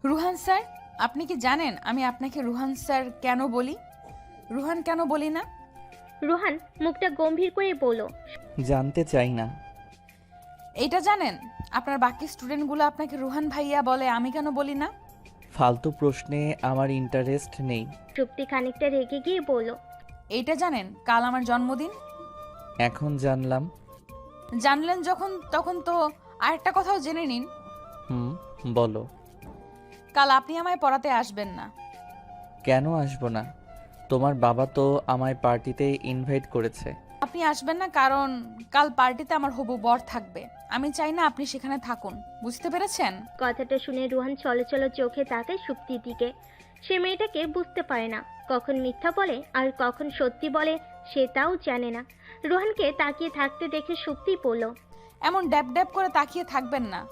Ruhan sir, আপনি কি জানেন আমি আপনাকে রুহান স্যার কেন বলি, রুহান কেন বলি না? রুহান মুখটা গম্ভীর করে বলল। জানতে চাই না। এইটা জানেন আপনার বাকি স্টুডেন্টগুলো আপনাকে রুহান ভাইয়া বলে, আমি কেন বলি না? ফালতু প্রশ্নে আমার ইন্টারেস্ট নেই। সুপ্তি খানিকটা রেগে গিয়ে বলল। এইটা জানেন কাল আমার জন্মদিন? এখন জানলাম। জানলেন যখন, তখন তো আরেকটা কথাও জেনে নিন। হুম, বলো। কাল আপনি আমায় পড়াতে আসবেন না। কেন আসবো না? তোমার বাবা তো আমায় পার্টিতে ইনভাইট করেছে। আপনি আসবেন না কারণ কাল পার্টিতে আমার হবু বর থাকবে। আমি চাই না আপনি সেখানে থাকুন, বুঝতে পেরেছেন? কথাটা শুনে রুহান চলো চোখে তাকায় সুপ্তির দিকে। সে মেয়েটাকে বুঝতে পারে না, কখন মিথ্যা বলে আর কখন সত্যি বলে সে তাও জানে না। রুহানকে তাকিয়ে থাকতে দেখে সুপ্তি বলল। এমন ড্যাব ড্যাব করে তাকিয়ে থাকবেন না।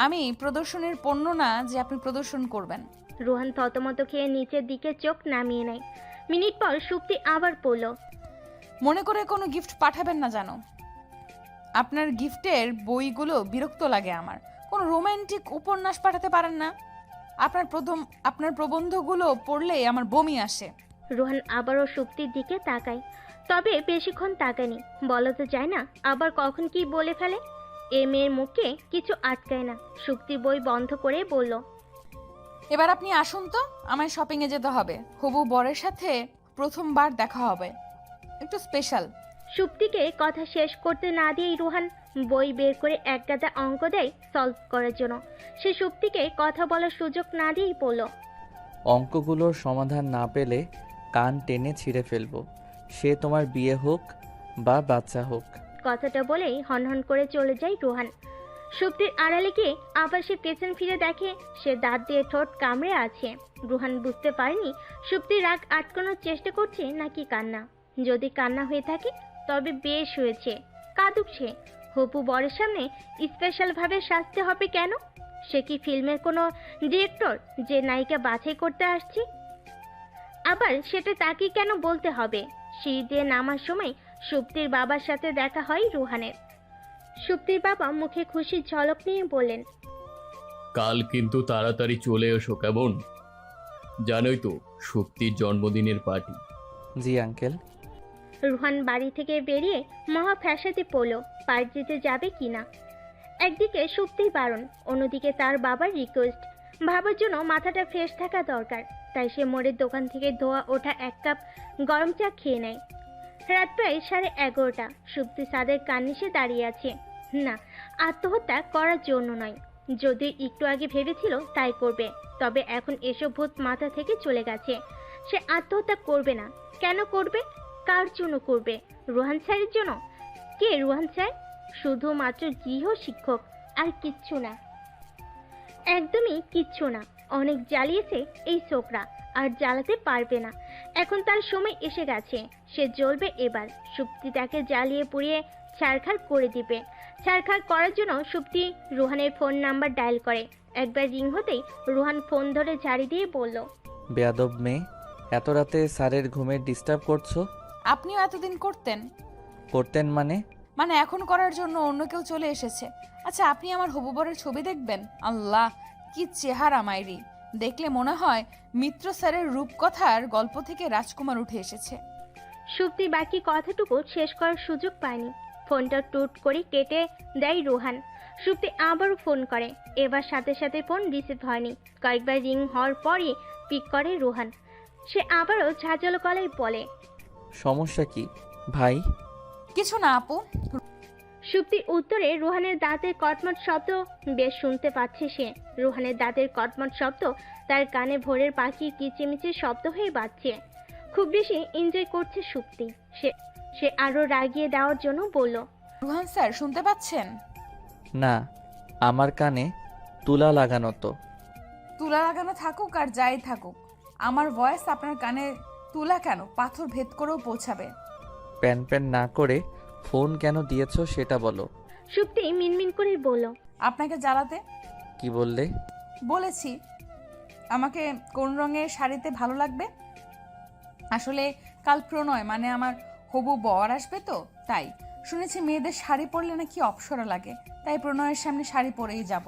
আমি প্রদর্শনীর পণ্য না যে আপনি প্রদর্শন করবেন। রুহান থতমত খেয়ে নিচের দিকে চোখ নামিয়ে নেয়। মিনিট পর সুপ্তি আবার বলল। মনে করে কোনো গিফট পাঠাবেন না জানো। আপনার গিফটের বইগুলো বিরক্ত লাগে আমার। কোনো রোমান্টিক উপন্যাস পাঠাতে পারেন না? আপনার প্রবন্ধগুলো পড়লেই আমার বমি আসে। রুহান আবারও সুপ্তির দিকে তাকায়, তবে বেশিক্ষণ তাকায়নি। বলা তো যায় না আবার কখন কি বলে ফেলে। এ মেয়ের মুখে কিছু আটকায় না। সুপ্তি বই বন্ধ করে বলল। এবার আপনি আসুন তো, আমায় শপিংয়ে যেতে হবে। হবু বরের সাথে প্রথমবার দেখা হবে, একটু স্পেশাল। সুপ্তিকে কথা শেষ করতে না দিয়েই রুহান বই বের করে এক গাদা অঙ্ক দেয় সলভ করার জন্য। সে সুপ্তিকে কথা বলার সুযোগ না দিয়েই বলল। অঙ্কগুলোর সমাধান না পেলে কান টেনে ছিঁড়ে ফেলবো, সে তোমার বিয়ে হোক বা বাচ্চা হোক। কথাটা বলেই হনহন করে চলে যায় রুহান। সুপ্তির আড়ালে গিয়ে আবার সে পেছন ফিরে দেখে সে দাঁত দিয়ে ঠোঁট কামড়ে আছে। রুহান বুঝতে পারেনি সুপ্তির রাগ আটকানোর চেষ্টা করছে নাকি কান্না। যদি কান্না হয়ে থাকে তবে বেশ হয়েছে, কাঁদুক সে। হপু বরের সামনে স্পেশালভাবে সাজতে হবে কেন? সে কি ফিল্মের কোনো ডিরেক্টর যে নায়িকা বাছাই করতে আসছে? আবার সেটা তাকে কেন বলতে হবে? সিঁড়ি দিয়ে নামার সময় সুপ্তির বাবার সাথে দেখা হয় রুহানের। সুপ্তির বাবা মুখে খুশির ঝলক নিয়ে বললেন। কাল কিন্তু তাড়াতাড়ি চলে এসো কেমন? জানোই তো শক্তির জন্মদিনের পার্টি। জি আঙ্কেল। রুহান বাড়ি থেকে বেরিয়ে মহা ফ্যাসাদে পড়ল পার্টিতে যাবে কিনা। একদিকে সুপ্তির বারণ, অন্যদিকে তার বাবার রিকোয়েস্ট। ভাবার জন্য মাথাটা ফ্রেশ থাকা দরকার। তাই সে মোড়ের দোকান থেকে ধোয়া ওঠা এক কাপ গরম চা খেয়ে নেয়। রাত প্রায় 11:30। সুপ্তি সাদের কার্নিশে দাঁড়িয়ে আছে। না, আত্মহত্যা করার জন্য নয়। যদি একটু আগে ভেবেছিল তাই করবে, তবে এখন এসব ভূত মাথা থেকে চলে গেছে। সে আত্মহত্যা করবে না। কেন করবে? কার জন্য করবে? রুহান স্যারের জন্য। কে রুহান স্যার? শুধুমাত্র গৃহ শিক্ষক, আর কিচ্ছু না। একদমই কিচ্ছু না। অনেক জ্বালিয়েছে এই ছোকরা, আর জ্বালাতে পারবে না। এখন তার সময় এসে গেছে। সে জ্বলবে এবার। সুপ্তি তাকে জ্বালিয়ে পুড়িয়ে ছারখার করে দিবে। ছারখার করার জন্য সুপ্তি রুহানের ফোন নাম্বার ডায়াল করে। একবার রিং হতেই রুহান ফোন ধরে ঝাড়ি দিয়ে বলল। বেয়াদব মেয়ে, এত রাতে স্যারের ঘুমের ডিস্টার্ব করছো? আপনিও এতদিন করতেন? করতেন মানে? মানে এখন করার জন্য অন্য কেউ চলে এসেছে। আচ্ছা, আপনি আমার হবু বরের ছবি দেখবেন? আল্লাহ, কি চেহারা মাইরি! দেখলে মনে হয় মিত্র স্যারের রূপকথার গল্প থেকে রাজকুমার উঠে এসেছে। সুপ্তি বাকি কথাটুকু শেষ করার সুযোগ পায়নি। ফোনটা টুট করে কেটে দেয় রুহান। সুপ্তি আবারও ফোন করে। এবার সাথে সাথে ফোন রিসিভ হয়নি। কয়েকবার রিং হওয়ার পরই পিক করে রুহান। সে আবারও ঝাঁঝালো গলায় বলে। সমস্যা কি ভাই? কিছু না আপু। সুপ্তির উত্তরে রুহানের দাঁতের কটমট শব্দ বেশ শুনতে পাচ্ছে সে। রুহানের দাঁতের কটমট শব্দ তার কানে ভোরের পাখির কিচিমিচির শব্দ হয়ে বাজছে। খুব বেশি এনজয় করছে সুপ্তি। সে আরো রাগিয়ে দেওয়ার জন্য বলল। রুহান স্যার শুনতে পাচ্ছেন? না, আমার কানে তুলা লাগানো তো। তুলা লাগানো থাকুক আর যাই থাকুক, আমার ভয়েস আপনার কানে তুলা কেন, পাথর ভেদ করেও পৌঁছাবে। প্যান প্যান না করে ফোন কেন দিয়েছো সেটা বলো। সুপ্তি মিনমিন করে বলল। আপনাকে জ্বালাতে। কি বললে? বলেছি আমাকে কোন রঙের শাড়িতে ভালো লাগবে। আসলে কাল প্রণয় মানে আমার হবু বর আসবে তো, তাই শুনেছি মেয়েদের শাড়ি পরলে নাকি অপসরা লাগে। তাই প্রণয়ের সামনে শাড়ি পরেই যাব।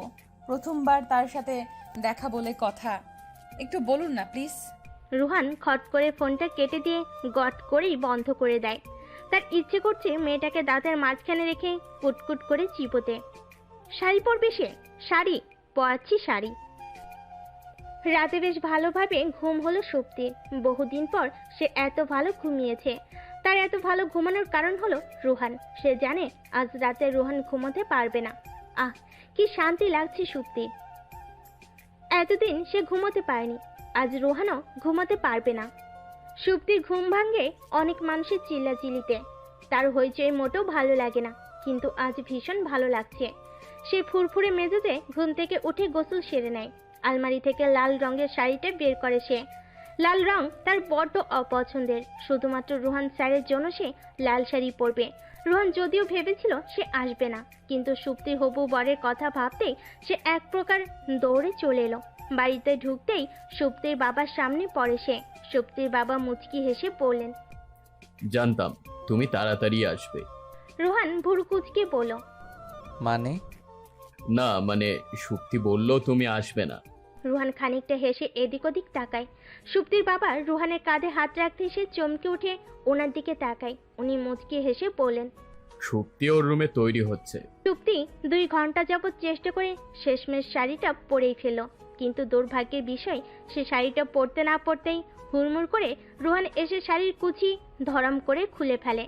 প্রথমবার তার সাথে দেখা বলে কথা, একটু বলুন না প্লিজ। রুহান খট করে ফোনটা কেটে দিয়ে গট করেই বন্ধ করে দেয়। তার ইচ্ছে করছে মেয়েটাকে দাঁতের মাঝখানে রেখে কুটকুট করে চিবোতে। শাড়ি পরবে সে? শাড়ি পরাচ্ছি শাড়ি। রাতে বেশ ভালোভাবে ঘুম হলো সুপ্তির। বহুদিন পর সে এত ভালো ঘুমিয়েছে। তার এত ভালো ঘুমানোর কারণ হলো রুহান। সে জানে আজ রাতে রুহান ঘুমোতে পারবে না। আহ, কি শান্তি লাগছে সুপ্তির। এতদিন সে ঘুমোতে পারেনি, আজ রুহানও ঘুমাতে পারবে না। সুপ্তির ঘুম ভাঙে অনেক মানুষের চিল্লাচিল্লিতে। তার হইচই মোটেও ভালো লাগে না, কিন্তু আজ ভীষণ ভালো লাগছে। সে ফুরফুরে মেজাজে ঘুম থেকে উঠে গোসল সেরে নেয়। আলমারি থেকে লাল রঙের শাড়িটা বের করে সে। লাল রং তার বড্ড অপছন্দের। শুধুমাত্র রুহান স্যারের জন্য সে লাল শাড়ি পরবে। রুহান যদিও ভেবেছিল সে আসবে না, কিন্তু সুপ্তির হবু বরের কথা ভাবতেই সে এক প্রকার দৌড়ে চলে এলো। বাড়িতে ঢুকতেই সুপ্তির বাবার সামনে পড়ে সে। সুপ্তির বাবা মুচকি হেসে বললেন, জানতাম তুমি তাড়াতাড়ি আসবে। রুহান ভুরু কুচকে বলল, মানে? না মানে শুক্তি বলল তুমি আসবে না। রুহান খানিকটা হেসে এদিক ওদিক তাকায়। সুপ্তির বাবা রুহানের কাঁধে হাত রাখতে সে চমকে উঠে ওনার দিকে তাকায়। উনি মুচকি হেসে বললেন, শুক্তি ওর রুমে তৈরি হচ্ছে। সুপ্তি 2 ঘন্টা যাবৎ চেষ্টা করে শেষমেশ শাড়িটা পরেই ফেলল, কিন্তু দুর্ভাগ্যের বিষয় সে শাড়িটা পরতে না পরতেই হুড়মুড় করে রুহান এসে শাড়ির কুচি ধরাম করে খুলে ফেলে।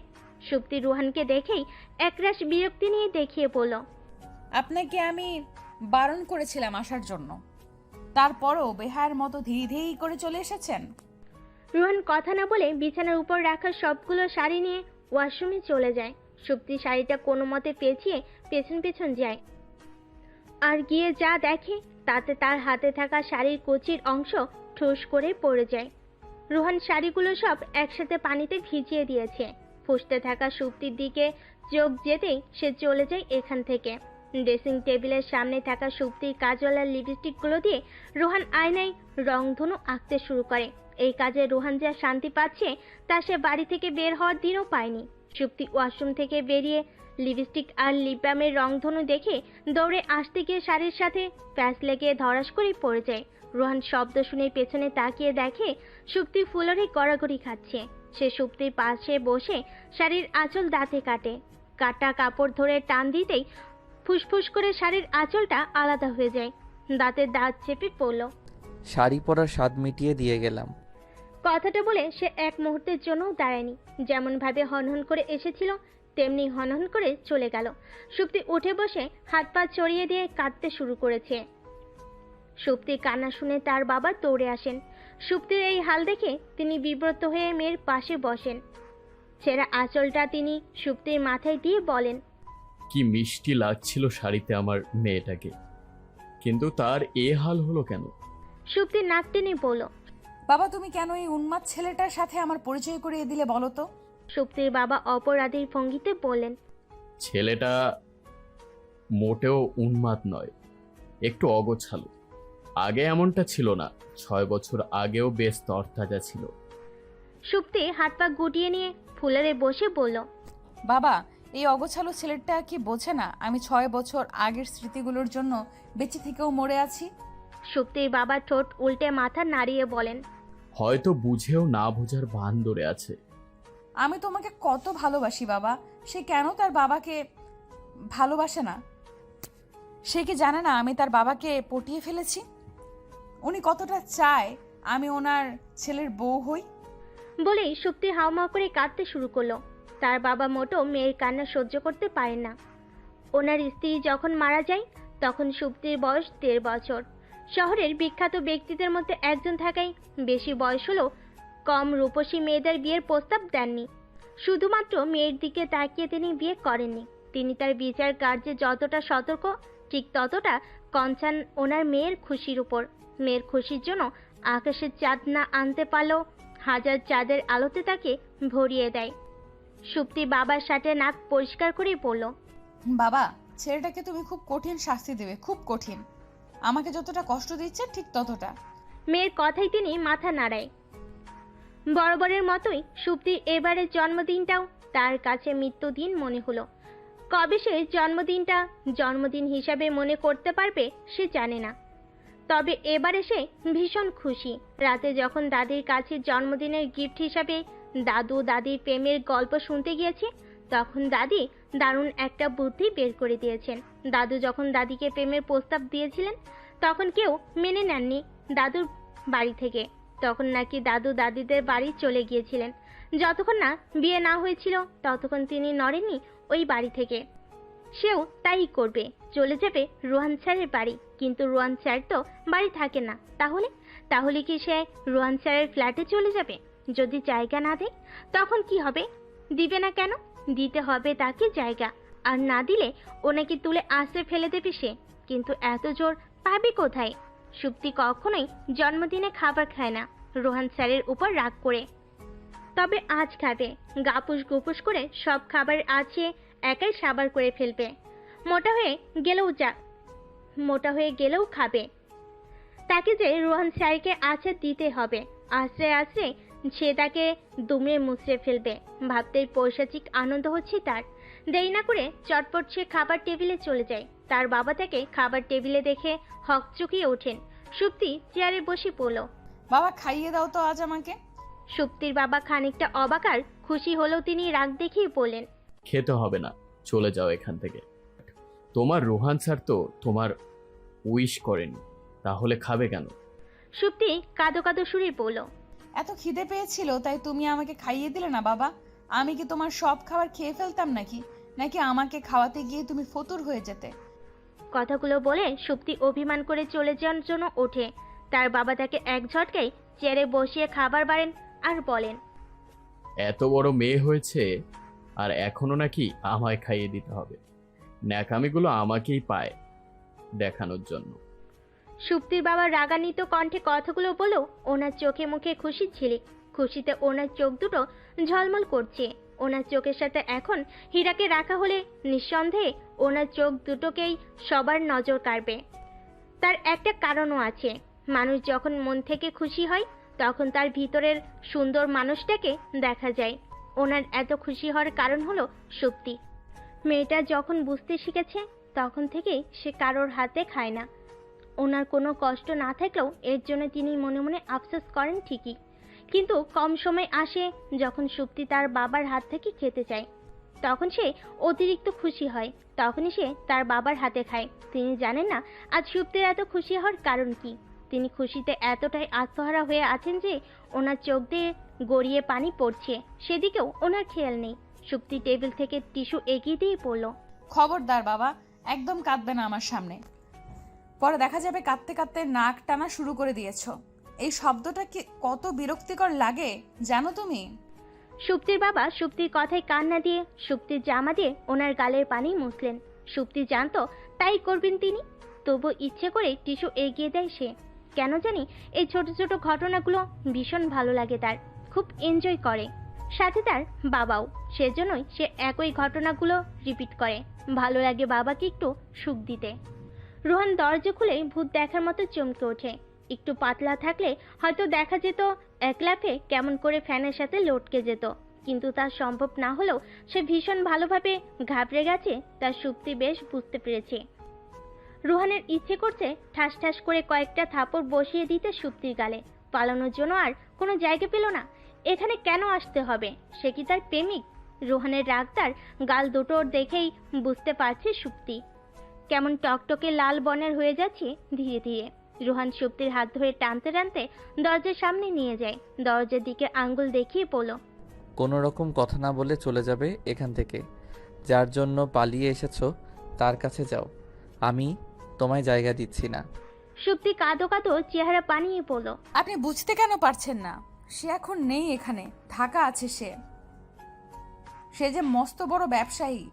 সুপ্তি রুহানকে দেখেই একরাশ বিরক্তি নিয়ে দেখিয়ে বলল, আপনাকে আমি বারণ করেছিলাম আসার জন্য, তারপরও বেহায়ের মতো ধীরে ধীরে করে চলে এসেছেন। রুহান কথা না বলে বিছানার উপর রাখা সবগুলো শাড়ি নিয়ে ওয়াশরুমে চলে যায়। সুপ্তি শাড়িটা কোনো মতে পেঁচিয়ে পেছন পেছন যায়, আর গিয়ে যা দেখে তাতে তার হাতে থাকা শাড়ির কুচির অংশ ঠুস করে পড়ে যায়। রুহান শাড়িগুলো সব একসাথে পানিতে ভিজিয়ে দিয়েছে। ফুসতে থাকা সুপ্তির দিকে চোখ যেতেই সে চলে যায় এখান থেকে। ড্রেসিং টেবিলের সামনে থাকা সুপ্তির কাজওয়ালা লিপস্টিকগুলো দিয়ে রুহান আয়নায় রংধনু আঁকতে শুরু করে। এই কাজে রুহান যা শান্তি পাচ্ছে তা সে বাড়ি থেকে বের হওয়ার দিনও পায়নি। সুপ্তি ওয়াশরুম থেকে বেরিয়ে লিপস্টিক আর লিপ বামের রংধনু দেখে দৌড়ে আসতে গিয়ে শাড়ির সাথে প্যাচ লেগে ধরাস করে পড়ে যায়। রুহান শব্দ শুনে পেছনে তাকিয়ে দেখে সুপ্তি ফুলরে গড়াগড়ি খাচ্ছে। সে সুপ্তির পাশে বসে শাড়ির আঁচল দাঁতে কাটে। কাটা কাপড় ধরে টান দিতেই ফুসফুস করে শাড়ির আঁচলটা আলাদা হয়ে যায়। দাঁতের দাঁত চেপে পড়ল। শাড়ি পরার স্বাদ মিটিয়ে দিয়ে গেলাম। কথাটা বলে সে এক মুহূর্তের জন্য দাঁড়ায়নি। যেমন ভাবে হনহন করে এসেছিল তেমনি হনহন করে চলে গেল। সুপ্তি উঠে বসে হাত পা চড়িয়ে দিয়ে কাঁদতে শুরু করেছে। সুপ্তির কান্না শুনে তার বাবা দৌড়ে আসেন। সুপ্তির এই হাল দেখে তিনি বিব্রত হয়ে মেয়ের পাশে বসেন। ছেঁড়া আঁচলটা তিনি সুপ্তির মাথায় দিয়ে বলেন, কি মিষ্টি লাগছিল শাড়িতে আমার মেয়েটাকে, কিন্তু তার এ হাল হলো কেন? সুপ্তি নাক টেনে বলল, বাবা তুমি কেন এই উন্মাদ ছেলেটার সাথে আমার পরিচয় করিয়ে দিলে বলো তো? সুপ্তির বাবা অপরাধীর ভঙ্গিতে বললেন, ছেলেটা মোটেও উন্মাদ নয়, একটু অগোছালো। আগে এমনটা ছিল না, 6 বছর আগেও বেশ তরতাজা ছিল। সুপ্তি হাত পা গুটিয়ে নিয়ে ফুলারে বসে বলল, বাবা এই অগোছালো ছেলেটা কি বোঝে না আমি 6 বছর আগের স্মৃতিগুলোর জন্য বেঁচে থেকেও মরে আছি? সুপ্তির বাবা ঠোঁট উল্টে মাথা নাড়িয়ে বলেন, হয়তো বুঝেও না বোঝার ভান ধরে আছে। আমি তোমাকে কত ভালোবাসি বাবা, সে কেন তার বাবাকে ভালোবাসে না? সে কি জানে না আমি তার বাবাকে পটিয়ে ফেলেছি? উনি কতটা চায় আমি ওনার ছেলের বউ হই। বলেই সুপ্তি হাউমাউ করে কাঁদতে শুরু করলো। তার বাবা মোটেও মেয়ের কান্না সহ্য করতে পারেন না। ওনার স্ত্রী যখন মারা যায় তখন সুপ্তির বয়স 1.5 বছর। শহরের বিখ্যাত ব্যক্তিদের মধ্যে একজন থাকায় বেশি বয়স হলেও কম রূপসী মেয়েদের বিয়ের প্রস্তাব দেননি। শুধুমাত্র মেয়ের দিকে তাকিয়ে তিনি বিয়ে করেননি। তিনি তার বিচার কার্যে যতটা সতর্ক ঠিক ততটা কনসার্ন ওনার মেয়ের খুশির উপর। মেয়ের খুশির জন্য আকাশের চাঁদ না আনতে পারলেও হাজার চাঁদের আলোতে তাকে ভরিয়ে দেয়। সুপ্তি বাবার সাথে নাক পরিষ্কার করে বলল, বাবা ছেলেটাকে তুমি খুব কঠিন শাস্তি দেবে, খুব কঠিন। আমাকে যতটা কষ্ট দিচ্ছে ঠিক ততটা। মেয়ের কথাই তিনি মাথা নাড়ায়। বরাবরের মতোই সুপ্তির এবারের জন্মদিনটাও তার কাছে মৃত্যুদিন মনে হলো। কবে সে জন্মদিনটা জন্মদিন হিসাবে মনে করতে পারবে সে জানে না। তবে এবারে সে ভীষণ খুশি। রাতে যখন দাদির কাছে জন্মদিনের গিফট হিসাবে দাদু দাদির প্রেমের গল্প শুনতে গিয়েছে, তখন দাদি দারুণ একটা বুদ্ধি বের করে দিয়েছেন। দাদু যখন দাদিকে প্রেমের প্রস্তাব দিয়েছিলেন, তখন কেউ মেনে নেননি দাদুর বাড়ি থেকে। তখন নাকি দাদু দাদিদের বাড়ি চলে গিয়েছিলেন। যতক্ষণ না বিয়ে না হয়েছিল ততক্ষণ তিনি নড়েননি ওই বাড়ি থেকে। সেও তাই করবে, চলে যাবে রোহান স্যারের বাড়ি। কিন্তু রোহান স্যার তো বাড়ি থাকে না। তাহলে কি সে রোহান স্যারের ফ্ল্যাটে চলে যাবে? যদি জায়গা না দেয় তখন কি হবে? দিবে না কেন? দিতে হবে তাকে জায়গা। আর না দিলে ওনাকে তুলে আশ্রয় ফেলে দেবে সে। কিন্তু এত জোর পাবে কোথায়? সুপ্তি কখনোই জন্মদিনে খাবার খায় না রোহান স্যারের উপর রাগ করে। তবে আজ খাবে। গাপুস গুপুস করে সব খাবার আছে একাই সাবার করে ফেলবে। মোটা হয়ে গেলেও খাবে। তাকে যে রোহান স্যারকে আশ্রয় দিতে হবে। আশ্রয় সে তাকে দুমড়ে মুচড়ে ফেলবে। ভাবতেই পৈশাচিক আনন্দ হচ্ছে তার। দেরি না করে চটপট সে খাবার টেবিলে চলে যায়। তার বাবা তাকে খাবার টেবিলে দেখে হকচকিয়ে ওঠেন। সুপ্তি চেয়ারে বসে পড়ল। বাবা খাইয়ে দাও তো আজ আমাকে। সুপ্তির বাবা খানিকটা অবাক আর খুশি হলেও তিনি রাগ দেখিয়ে বললেন, খেতে হবে না, চলে যাও এখান থেকে। তোমার রোহান স্যার তো তোমার উইশ করেনি, তাহলে খাবে কেন? সুপ্তি কাঁদো কাঁদো সুরে বলল, এত খিদে পেয়েছিল তাই তুমি আমাকে খাইয়ে দিলে না বাবা। আমি কি তোমার সব খাবার খেয়ে ফেলতাম নাকি আমাকে খাওয়াতে গিয়ে তুমি ফতুর হয়ে যেতে? কথাগুলো বলে সুপ্তি অভিমান করে চলে যাওয়ার জন্য ওঠে। তার বাবা তাকে এক ঝটকায় চেয়ারে বসিয়ে খাবার বাড়েন আর বলেন, এত বড় মেয়ে হয়েছে আর এখনো নাকি আমায় খাইয়ে দিতে হবে? ন্যাকামিগুলো আমাকেই পায় দেখানোর জন্য। সুপ্তির বাবা রাগান্বিত কণ্ঠে কথাগুলো বলো ওনার চোখে মুখে খুশি ঝিলিক। খুশিতে ওনার চোখ দুটো ঝলমল করছে। ওনার চোখের সাথে এখন হীরাকে রাখা হলে নিঃসন্দেহে ওনার চোখ দুটোকেই সবার নজর কাড়বে। তার একটা কারণও আছে। মানুষ যখন মন থেকে খুশি হয় তখন তার ভিতরের সুন্দর মানুষটাকে দেখা যায়। ওনার এত খুশি হওয়ার কারণ হলো সুপ্তি। মেয়েটা যখন বুঝতে শিখেছে তখন থেকেই সে কারোর হাতে খায় না। ওনার কোনো কষ্ট না থাকলেও এর জন্য তিনি মনে মনে আফসোস করেন ঠিকই, কিন্তু কম সময় আসে যখন সুপ্তি তার বাবার হাত থেকে খেতে চায়। তখন সে অতিরিক্ত খুশি হয়। তখনই সে তার বাবার হাতে খায়। তিনি জানেন না আজ সুপ্তির এত খুশি হওয়ার কারণ কি। তিনি খুশিতে এতটাই আত্মহারা হয়ে আছেন যে ওনার চোখ দিয়ে গড়িয়ে পানি পড়ছে, সেদিকেও ওনার খেয়াল নেই। সুপ্তি টেবিল থেকে টিস্যু এগিয়ে দিয়ে পড়ল, খবরদার বাবা, একদম কাঁদবে না আমার সামনে। পরে দেখা যাবে কাঁদতে কাঁদতে নাক টানা শুরু করে দিয়েছো। এই শব্দটা কি কত বিরক্তিকর লাগে জানো তুমি? সুপ্তির বাবা সুপ্তির কথায় কান না দিয়ে সুপ্তির জামা দিয়ে ওনার গালের পানি মুছলেন। সুপ্তি জানতো তাই করবেন তিনি, তবু ইচ্ছে করে টিস্যু এগিয়ে দেয় সে। কেন জানি এই ছোট ছোট ঘটনাগুলো ভীষণ ভালো লাগে তার, খুব এনজয় করে। সাথে তার বাবাও, সেজন্যই সে একই ঘটনাগুলো রিপিট করে। ভালো লাগে বাবাকে একটু সুখ দিতে। রোহান দরজা খুলে ভূত দেখার মতো চমকে ওঠে। একটু পাতলা থাকলে হয়তো দেখা যেত এক লাফে কেমন করে ফ্যানের সাথে লটকে যেত, কিন্তু তা সম্ভব না হলেও সে ভীষণ ভালোভাবে ঘাবড়ে গেছে তার সুপ্তি বেশ বুঝতে পেরেছে। রোহানের ইচ্ছে করছে ঠাস ঠাস করে কয়েকটা থাপড় বসিয়ে দিতে সুপ্তির গালে। পালানোর জন্য আর কোনো জায়গা পেল না। এখানে কেন আসতে হবে? সে কি তার প্রেমিক? রোহানের রাগ তার গাল দুটোর দেখেই বুঝতে পারছে সুপ্তি কেমন টকটকে লাল বর্ণের হয়ে যাচ্ছে ধীরে ধীরে। রোহান সুপ্তির হাত ধরে টানতে টানতে দরজার সামনে নিয়ে যায়। দরজার দিকে আঙ্গুল দেখিয়ে বলল, কোনো রকম কথা না বলে চলে যাবে এখান থেকে। যার জন্য পালিয়ে এসেছো তার কাছে যাও, আমি তোমায় জায়গা দিচ্ছি না। সুপ্তি কাঁদো কাঁদো চেহারা পানিয়ে বলল, আপনি বুঝতে কেন পারছেন না? সে এখন নেই এখানে, ঢাকা আছে সে যে মস্ত বড় ব্যবসায়ী।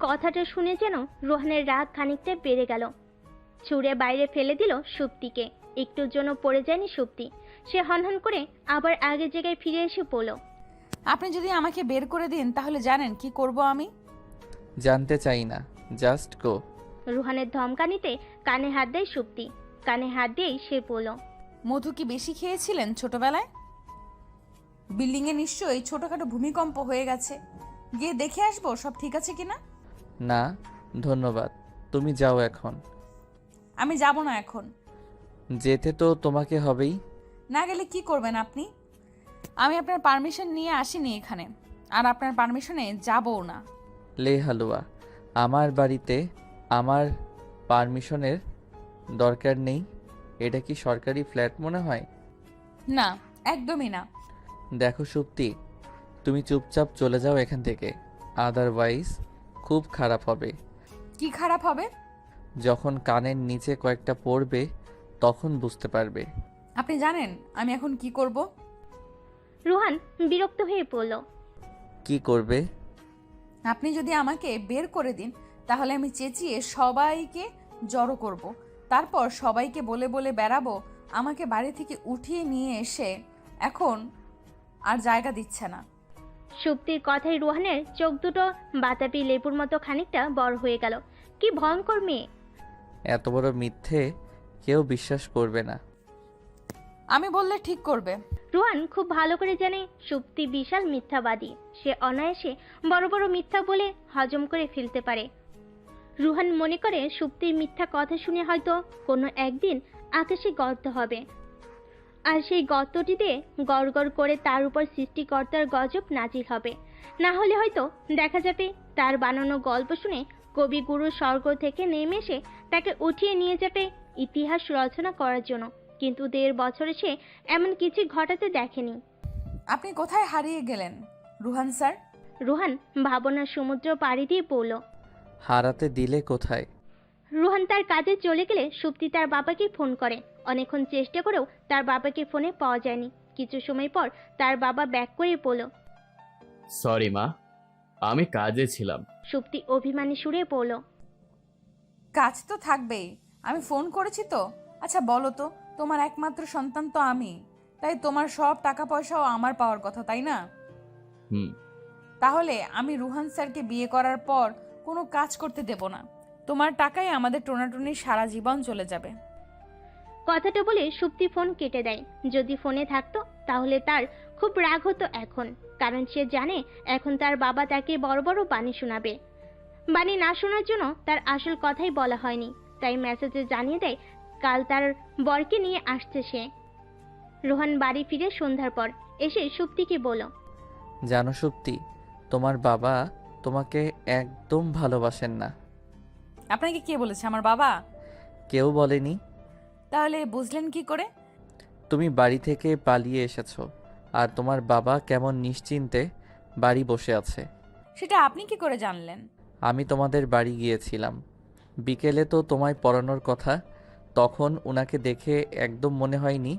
কথাটা শুনে যেন রোহানের রাগ খানিকটা বেড়ে গেল। ছুঁড়ে বাইরে ফেলে দিল সুপ্তিকে। একটুর জন্য পড়ে যায়নি সুপ্তি। সে হনহন করে আবার আগের জায়গায় ফিরে এসে বলল, আপনি যদি আমাকে বের করে দিন তাহলে জানেন কি করব আমি? জানতে চাই না, জাস্ট গো। রোহানের ধমকানিতে কানে হাত দেয় সুপ্তি। কানে হাত দিয়েই সে বলল, মধু কি বেশি খেয়েছিলেন ছোটবেলায়? বিল্ডিংয়ে নিশ্চয়ই ছোটখাটো ভূমিকম্প হয়ে গেছে, গিয়ে দেখে আসবো সব ঠিক আছে কিনা। না ধন্যবাদ, তুমি যাও এখন। আমি যাব না এখন। যেতে তো তোমাকে হবেই। না গেলে কি করবেন আপনি? আমি আপনার পারমিশন নিয়ে আসিনি এখানে, আর আপনার পারমিশনে যাবও না। লে হালুয়া, আমার বাড়িতে আমার পারমিশনের দরকার নেই। এটা কি সরকারি ফ্ল্যাট মনে হয়? না, একদমই না। দেখো সুপ্তি, তুমি চুপচাপ চলে যাও এখান থেকে, আদারওয়াইজ খুব খারাপ হবে। কি খারাপ হবে? যখন কানের নিচে কয়েকটা পড়বে তখন বুঝতে পারবে। আপনি জানেন আমি এখন কি করব? রুহান বিরক্ত হয়ে পড়ল। কি করবে? আপনি যদি আমাকে বের করে দিন তাহলে আমি চেঁচিয়ে সবাইকে জড়ো করব। তারপর সবাইকে বলে বলে বেড়াবো আমাকে বাড়ি থেকে উঠিয়ে নিয়ে এসে এখন আর জায়গা দিচ্ছে না। সুপ্তির কথায় রুহানের চোখ দুটো বাতাবি লেবুর মতো খানিকটা বড় হয়ে গেল। কি ভয়ঙ্কর মেয়ে! এত বড় মিথ্যে কেউ বিশ্বাস করবে না। আমি বললে ঠিক করবে। রুহান খুব ভালো করে জানে সুপ্তি বিশাল মিথ্যাবাদী। সে অনায়াসে বড় বড় মিথ্যা বলে হজম করে ফেলতে পারে। রুহান মনে করে সুপ্তির মিথ্যা কথা শুনে হয়তো কোনো একদিন আকাশে গর্ত হবে, আর সেই গর্তটিতে গড় গড় করে তার উপর সৃষ্টিকর্তার গজব নাজিল হবে। না হলে হয়তো দেখা যাবে তার বানানো গল্প শুনে কবিগুরু স্বর্গ থেকে নেমে এসে তাকে উঠিয়ে নিয়ে যাবে ইতিহাস রচনা করার জন্য। কিন্তু 1.5 বছরে সে এমন কিছু ঘটাতে দেখেনি। আপনি কোথায় হারিয়ে গেলেন রুহান স্যার? রুহান ভাবনার সমুদ্র পাড়ি দিয়ে পড়ল। হারাতে দিলে কোথায়? রুহান তার কাজে চলে গেলে সুপ্তি তার বাবাকে ফোন করে। অনেকক্ষণ চেষ্টা করেও তার বাবাকে ফোনে পাওয়া যায়নি। কিছু সময় পর তার বাবা ব্যাক করে পড়ল। সরি মা, আমি কাজে ছিলাম। সুপ্তি অভিমানী সুরে পড়ল। কাজ তো থাকবেই, আমি ফোন করেছি তো। আচ্ছা বলো তো, তোমার একমাত্র সন্তান তো আমি, তাই তোমার সব টাকা পয়সাও আমার পাওয়ার কথা, তাই না? হুম। তাহলে আমি রুহান স্যারকে বিয়ে করার পর কোনো কাজ করতে দেব না। তোমার টাকায় আমাদের টোনাটুনি সারা জীবন চলে যাবে। কথাটা বলে সুপ্তি ফোন কেটে দেয়। যদি ফোনে থাকতো তাহলে তার খুব রাগ হতো এখন, কারণ সে জানে এখন তার বাবা তাকে বড় বড় বাণী শোনাবে। বাণী না শোনার জন্য তার আসল কথাই বলা হয়নি, তাই মেসেজে জানিয়ে দেয় কাল তার বরকে নিয়ে আসছে সে। রোহান বাড়ি ফিরে সন্ধ্যার পর এসে সুপ্তিকে বলল, জানো সুপ্তি, তোমার বাবা তোমাকে একদম ভালোবাসেন না। আপনাকে কে বলেছে আমার বাবা? কেউ বলেনি। তাহলে বুঝলেন কি করে? তুমি বাড়ি থেকে পালিয়ে এসেছো, আর তোমার বাবা কেমন নিশ্চিন্তে বাড়ি বসে আছে। সেটা আপনি কি করে জানলেন? আমি তোমাদের বাড়ি গিয়েছিলাম বিকেলে, তো তোমায় পড়ানোর কথা। তখন উনাকে দেখে একদম মনে হয়নি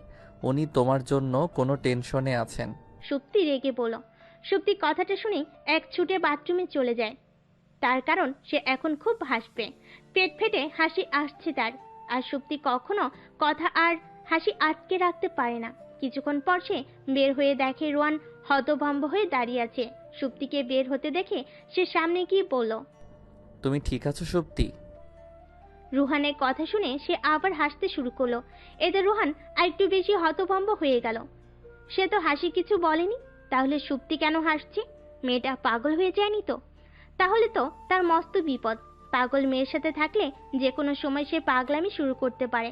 উনি তোমার জন্য কোনো টেনশনে আছেন। সুপ্তি রেগে বলল। সুপ্তি কথাটা শুনে এক ছুটে বাথরুমে চলে যায়। তার কারণ সে এখন খুব হাসবে। পেট ফেটে হাসি আসছে তার। আর সুপ্তি কখনো কথা আর হাসি আটকে রাখতে পারে না। কিছুক্ষণ পর সে বের হয়ে দেখে রোহান হতভম্ব হয়ে দাঁড়িয়ে আছে। সুপ্তিকে বের হতে দেখে সে সামনে গিয়ে বলল, তুমি ঠিক আছো সুপ্তি? রুহানের কথা শুনে সে আবার হাসতে শুরু করলো। এতে রুহান আরেকটু বেশি হতভম্ব হয়ে গেল। সে তো হাসি কিছু বলেনি, তাহলে সুপ্তি কেন হাসছে? মেয়েটা পাগল হয়ে যায়নি তো? তাহলে তো তার মস্ত বিপদ। পাগল মেয়ের সাথে থাকলে যে কোনো সময় সে পাগলামি শুরু করতে পারে।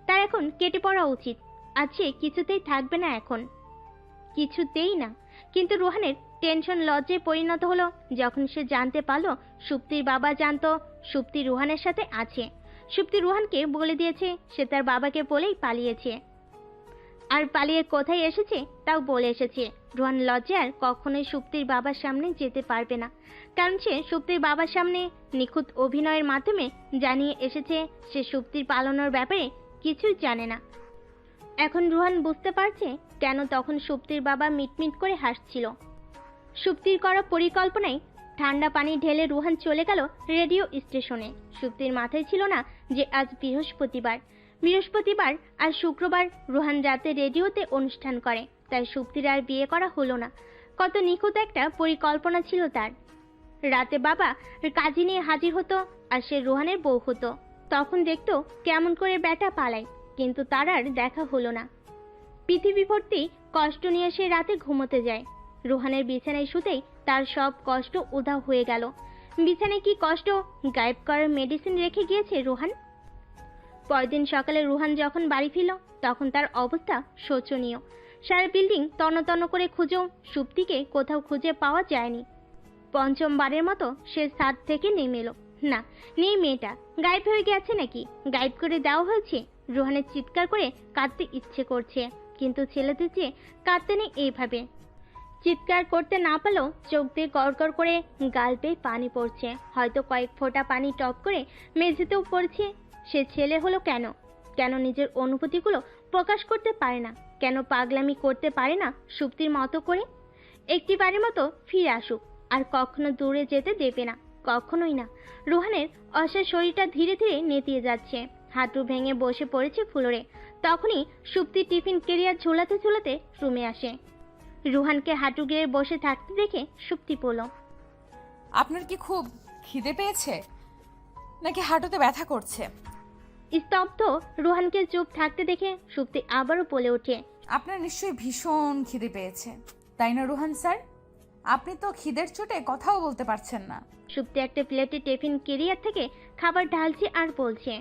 তার এখন কেটে পড়া উচিত। আজ সে কিছুতেই থাকবে না এখন, কিছুতেই না। কিন্তু রুহানের টেনশন লজ্জায় পরিণত হলো যখন সে জানতে পারলো সুপ্তির বাবা জানতো সুপ্তি রুহানের সাথে আছে। সুপ্তি রুহানকে বলে দিয়েছে সে তার বাবাকে বলেই পালিয়েছে, আর পালিয়ে কোথায় এসেছে তাও বলে এসেছে। রুহান লজ্জায় আর কখনোই সুপ্তির বাবার সামনে যেতে পারবে না, কারণ সে সুপ্তির বাবার সামনে নিখুঁত অভিনয়ের মাধ্যমে জানিয়ে এসেছে সে সুপ্তির পালানোর ব্যাপারে কিছুই জানে না। এখন রুহান বুঝতে পারছে কেন তখন সুপ্তির বাবা মিটমিট করে হাসছিল। সুপ্তির করা পরিকল্পনায় ঠান্ডা পানি ঢেলে রুহান চলে গেল রেডিও স্টেশনে। সুপ্তির মাথায় ছিল না যে আজ বৃহস্পতিবার আর শুক্রবার রুহান রাতে রেডিওতে অনুষ্ঠান করে, তাই সুপ্তির আর বিয়ে করা হলো না। কত নিখুঁত একটা পরিকল্পনা ছিল তার। রাতে বাবা কাজী নিয়ে হাজির হতো আর সে রুহানের বউ হতো। তখন দেখতো কেমন করে ব্যাটা পালায়, কিন্তু তার আর দেখা হলো না। পৃথিবী ভর্তি কষ্ট নিয়ে সে রাতে ঘুমোতে যায়। রুহানের বিছানায় শুতেই তার সব কষ্ট উধাও হয়ে গেল। বিছানায় কি কষ্ট গায়েব করার মেডিসিন রেখে গিয়েছে রুহান। পরদিন সকালে রুহান যখন বাড়ি ফিরল তখন তার অবস্থা শোচনীয়। সারা বিল্ডিং তন্ন করে খুঁজেও সুপ্তিকে কোথাও খুঁজে পাওয়া যায়নি। পঞ্চমবারের মতো সে ছাদ থেকে নেমে এলো। না, নেই মেয়েটা, গায়েব হয়ে গেছে নাকি? গায়েব করে দেওয়া হয়েছে। রুহানের চিৎকার করে কাঁদতে ইচ্ছে করছে, কিন্তু ছেলেদের চেয়ে কাঁদতে নেই এইভাবে। চিৎকার করতে না পারলেও চোখ দিয়ে গড়গড় করে গাল বেয়ে পানি পড়ছে। হয়তো কয়েক ফোঁটা পানি টপ করে মেঝেতেও পড়ছে। সে ছেলে হলো কেন? কেন নিজের অনুভূতিগুলো প্রকাশ করতে পারে না? কেন পাগলামি করতে পারে না সুপ্তির মতো করে? একটিবারের মতো ফিরে আসুক, আর কখনো দূরে যেতে দেবে না, কখনোই না। রুহানের অসার শরীরটা ধীরে ধীরে নেতিয়ে যাচ্ছে, হাঁটু ভেঙে বসে পড়েছে ফ্লোরে। তখনই সুপ্তি টিফিন কেরিয়ার ঝোলাতে ঝোলাতে রুমে আসে। রুহানকে হাঁটু গেড়ে বসে থাকতে দেখে সুপ্তি বলল, আপনার কি খুব খিদে পেয়েছে নাকি হাঁটুতে ব্যথা করছে? স্তব্ধ রুহানকে চুপ থাকতে দেখে সুপ্তি আবারও বলে ওঠে, আপনার নিশ্চয়ই ভীষণ খিদে পেয়েছে, তাই না রুহান স্যার? আপনি তো খিদের চোটে কথাও বলতে পারছেন না। সুপ্তি একটা প্লেটে টিফিন কেরিয়ার থেকে খাবার ঢালছে আর বলছে,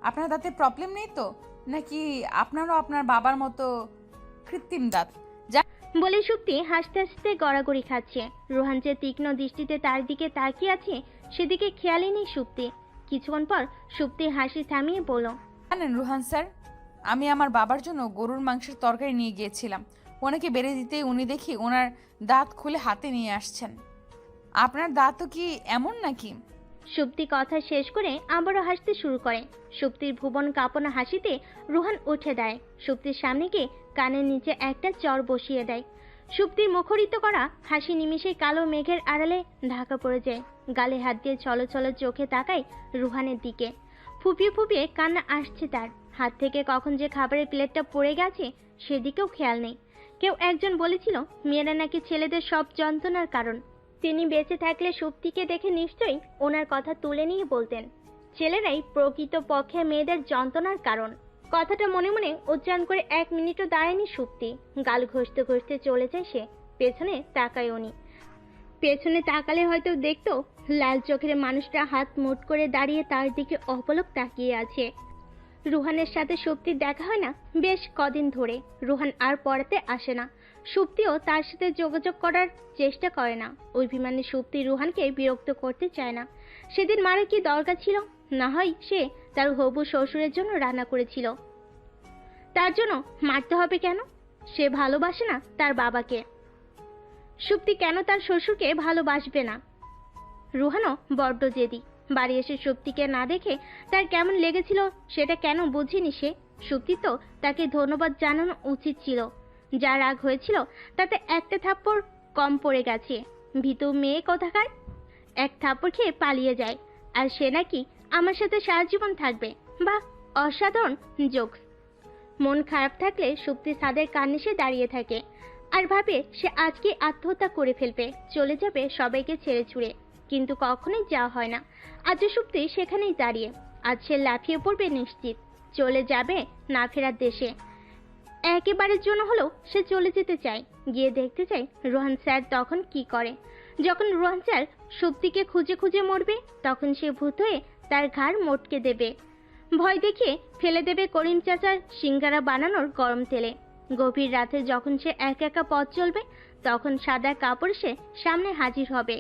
আপনার দাঁতে প্রবলেম নেই তো, নাকি আপনারও আপনার বাবার মতো কৃত্রিম দাঁত? বলে সুপ্তি হাসতে হাসতে গড়াগড়ি খাচ্ছে। রুহান যে তীক্ষ্ণ দৃষ্টিতে তার দিকে তাকিয়ে আছে সেদিকে খেয়ালই নেই সুপ্তি। কিছুক্ষণ পর সুপ্তি হাসি থামিয়ে বলল, জানেন রুহান স্যার, আমি আমার বাবার জন্য গরুর মাংসের তরকারি নিয়ে গিয়েছিলাম। ওনাকে বেড়ে দিতেই উনি দেখি ওনার দাঁত খুলে হাতে নিয়ে আসছেন। আপনার দাঁতও কি এমন নাকি? সুপ্তি কথা শেষ করে আবারও হাসতে শুরু করে। সুপ্তির ভুবন কাঁপানো হাসিতে রুহান উঠে দেয়, সুপ্তির সামনে গিয়ে কানের নিচে একটা চর বসিয়ে দেয়। সুপ্তির মুখরিত করা হাসি নিমিষেই কালো মেঘের আড়ালে ঢাকা পড়ে যায়। গালে হাত দিয়ে ছলো ছলো চোখে তাকায় রুহানের দিকে। ফুপিয়ে ফুপিয়ে কান্না আসছে তার। হাত থেকে কখন যে খাবারের প্লেটটা পড়ে গেছে সেদিকেও খেয়াল নেই। কেউ একজন বলেছিল মেয়েরা নাকি ছেলেদের সব যন্ত্রণার কারণ। তিনি বেঁচে থাকলে সুপ্তিকে দেখে নিশ্চয়ই ওনার কথা তুলে নিয়ে বলতেন, ছেলেরাই প্রকৃত পক্ষে মেয়েদের যন্ত্রণার কারণ। কথাটা মনে মনে উচ্চারণ করে 1 মিনিটও দাঁড়ায়নি সুপ্তি। গাল ঘষতে ঘষতে চলে যায় সে। পেছনে তাকায় উনি। পেছনে তাকালে হয়তো দেখতো লাল চোখের মানুষটা হাত মুঠ করে দাঁড়িয়ে তার দিকে অপলক তাকিয়ে আছে। রুহানের সাথে সুপ্তির দেখা হয় না বেশ কদিন ধরে। রুহান আর পড়াতে আসে না, সুপ্তিও তার সাথে যোগাযোগ করার চেষ্টা করে না। অভিমানী সুপ্তি রুহানকে বিরক্ত করতে চায় না। সেদিন মারা কি দরকার ছিল? না হয় সে তার হবু শ্বশুরের জন্য রান্না করেছিল, তার জন্য মারতে হবে কেন? সে ভালোবাসে না তার বাবাকে, সুপ্তি কেন তার শ্বশুরকে ভালোবাসবে না? রুহানও বড্ড জেদি। বাড়ি এসে সুপ্তিকে না দেখে তার কেমন লেগেছিল সেটা কেন বুঝিনি সে। সুপ্তি তো তাকে ধন্যবাদ জানানো উচিত ছিল। যা রাগ হয়েছিল তাতে একটা থাপ্পড় কম পড়ে গেছে। ভীতু মেয়ে কোথাকার, এক থাপ্পড় খেয়ে পালিয়ে যায়, আর সে নাকি আমার সাথে সারা জীবন থাকবে। বাহ, অসাধারণ জোকস। মন খারাপ থাকলে সুপ্তি ছাদের কার্নিশে দাঁড়িয়ে থাকে আর ভাবে সে আজকে আত্মহত্যা করে ফেলবে, চলে যাবে সবাইকে ছেড়ে ছুড়ে। কিন্তু কখনোই যাওয়া হয় না। আজ সুপ্তি সেখানেই দাঁড়িয়ে। আজ সে লাফিয়ে পড়বে নিশ্চিত, চলে যাবে না ফেরার দেশে। একেবারের জন্য হলেও সে চলে যেতে চায়, গিয়ে দেখতে চায় রোহান স্যার তখন কি করে। যখন রোহান স্যার সুপ্তিকে খুঁজে খুঁজে মরবে তখন সে ভূত হয়ে তার ঘাড় মটকে দেবে, ভয় দেখিয়ে ফেলে দেবে করিম চাচার সিঙ্গারা বানানোর গরম তেলে। গভীর রাতে যখন সে একা একা পথ চলবে তখন সাদা কাপড় সে সামনে হাজির হবে।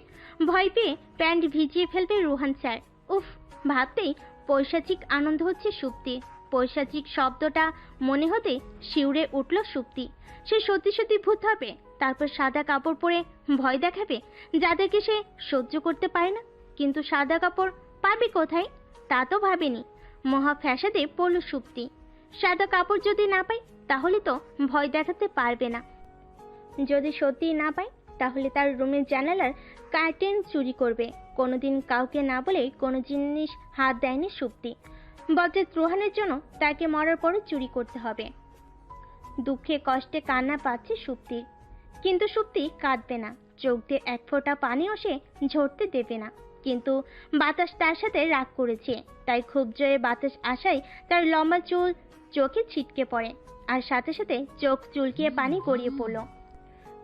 ভয় পেয়ে প্যান্ট ভিজিয়ে ফেলবে রোহান স্যার। উফ, ভাবতেই পৈশাচিক আনন্দ হচ্ছে সুপ্তি। পৈশাচিক শব্দটা মনে হতে শিউরে উঠল সুপ্তি। সে সত্যি সত্যি ভূত হবে, তারপর সাদা কাপড় পরে ভয় দেখাবে যাদেরকে সে সহ্য করতে পারে না। কিন্তু সাদা কাপড় পাবে কোথায় তা তো ভাবেনি। মহা ফ্যাসাদে পড়ল সুপ্তি। সাদা কাপড় যদি না পায় তাহলে তো ভয় দেখাতে পারবে না। যদি সত্যি না পায় তাহলে তার রুমের জানালার কার্টেন চুরি করবে। কোনোদিন কাউকে না বলে কোনো জিনিস হাত দেয়নি সুপ্তি। বজ্রের রোহানের জন্য তাকে মরার পরও চুরি করতে হবে। দুঃখে কষ্টে কান্না পাচ্ছে সুপ্তির, কিন্তু সুপ্তি কাঁদবে না। চোখ দিয়ে এক ফোঁটা পানিও সে ঝরতে দেবে না। কিন্তু বাতাস তার সাথে রাগ করেছে, তাই খুব জোরে বাতাস আসায় তার লম্বা চুল চোখে ছিটকে পড়ে, আর সাথে সাথে চোখ চুলকিয়ে পানি গড়িয়ে পড়ল।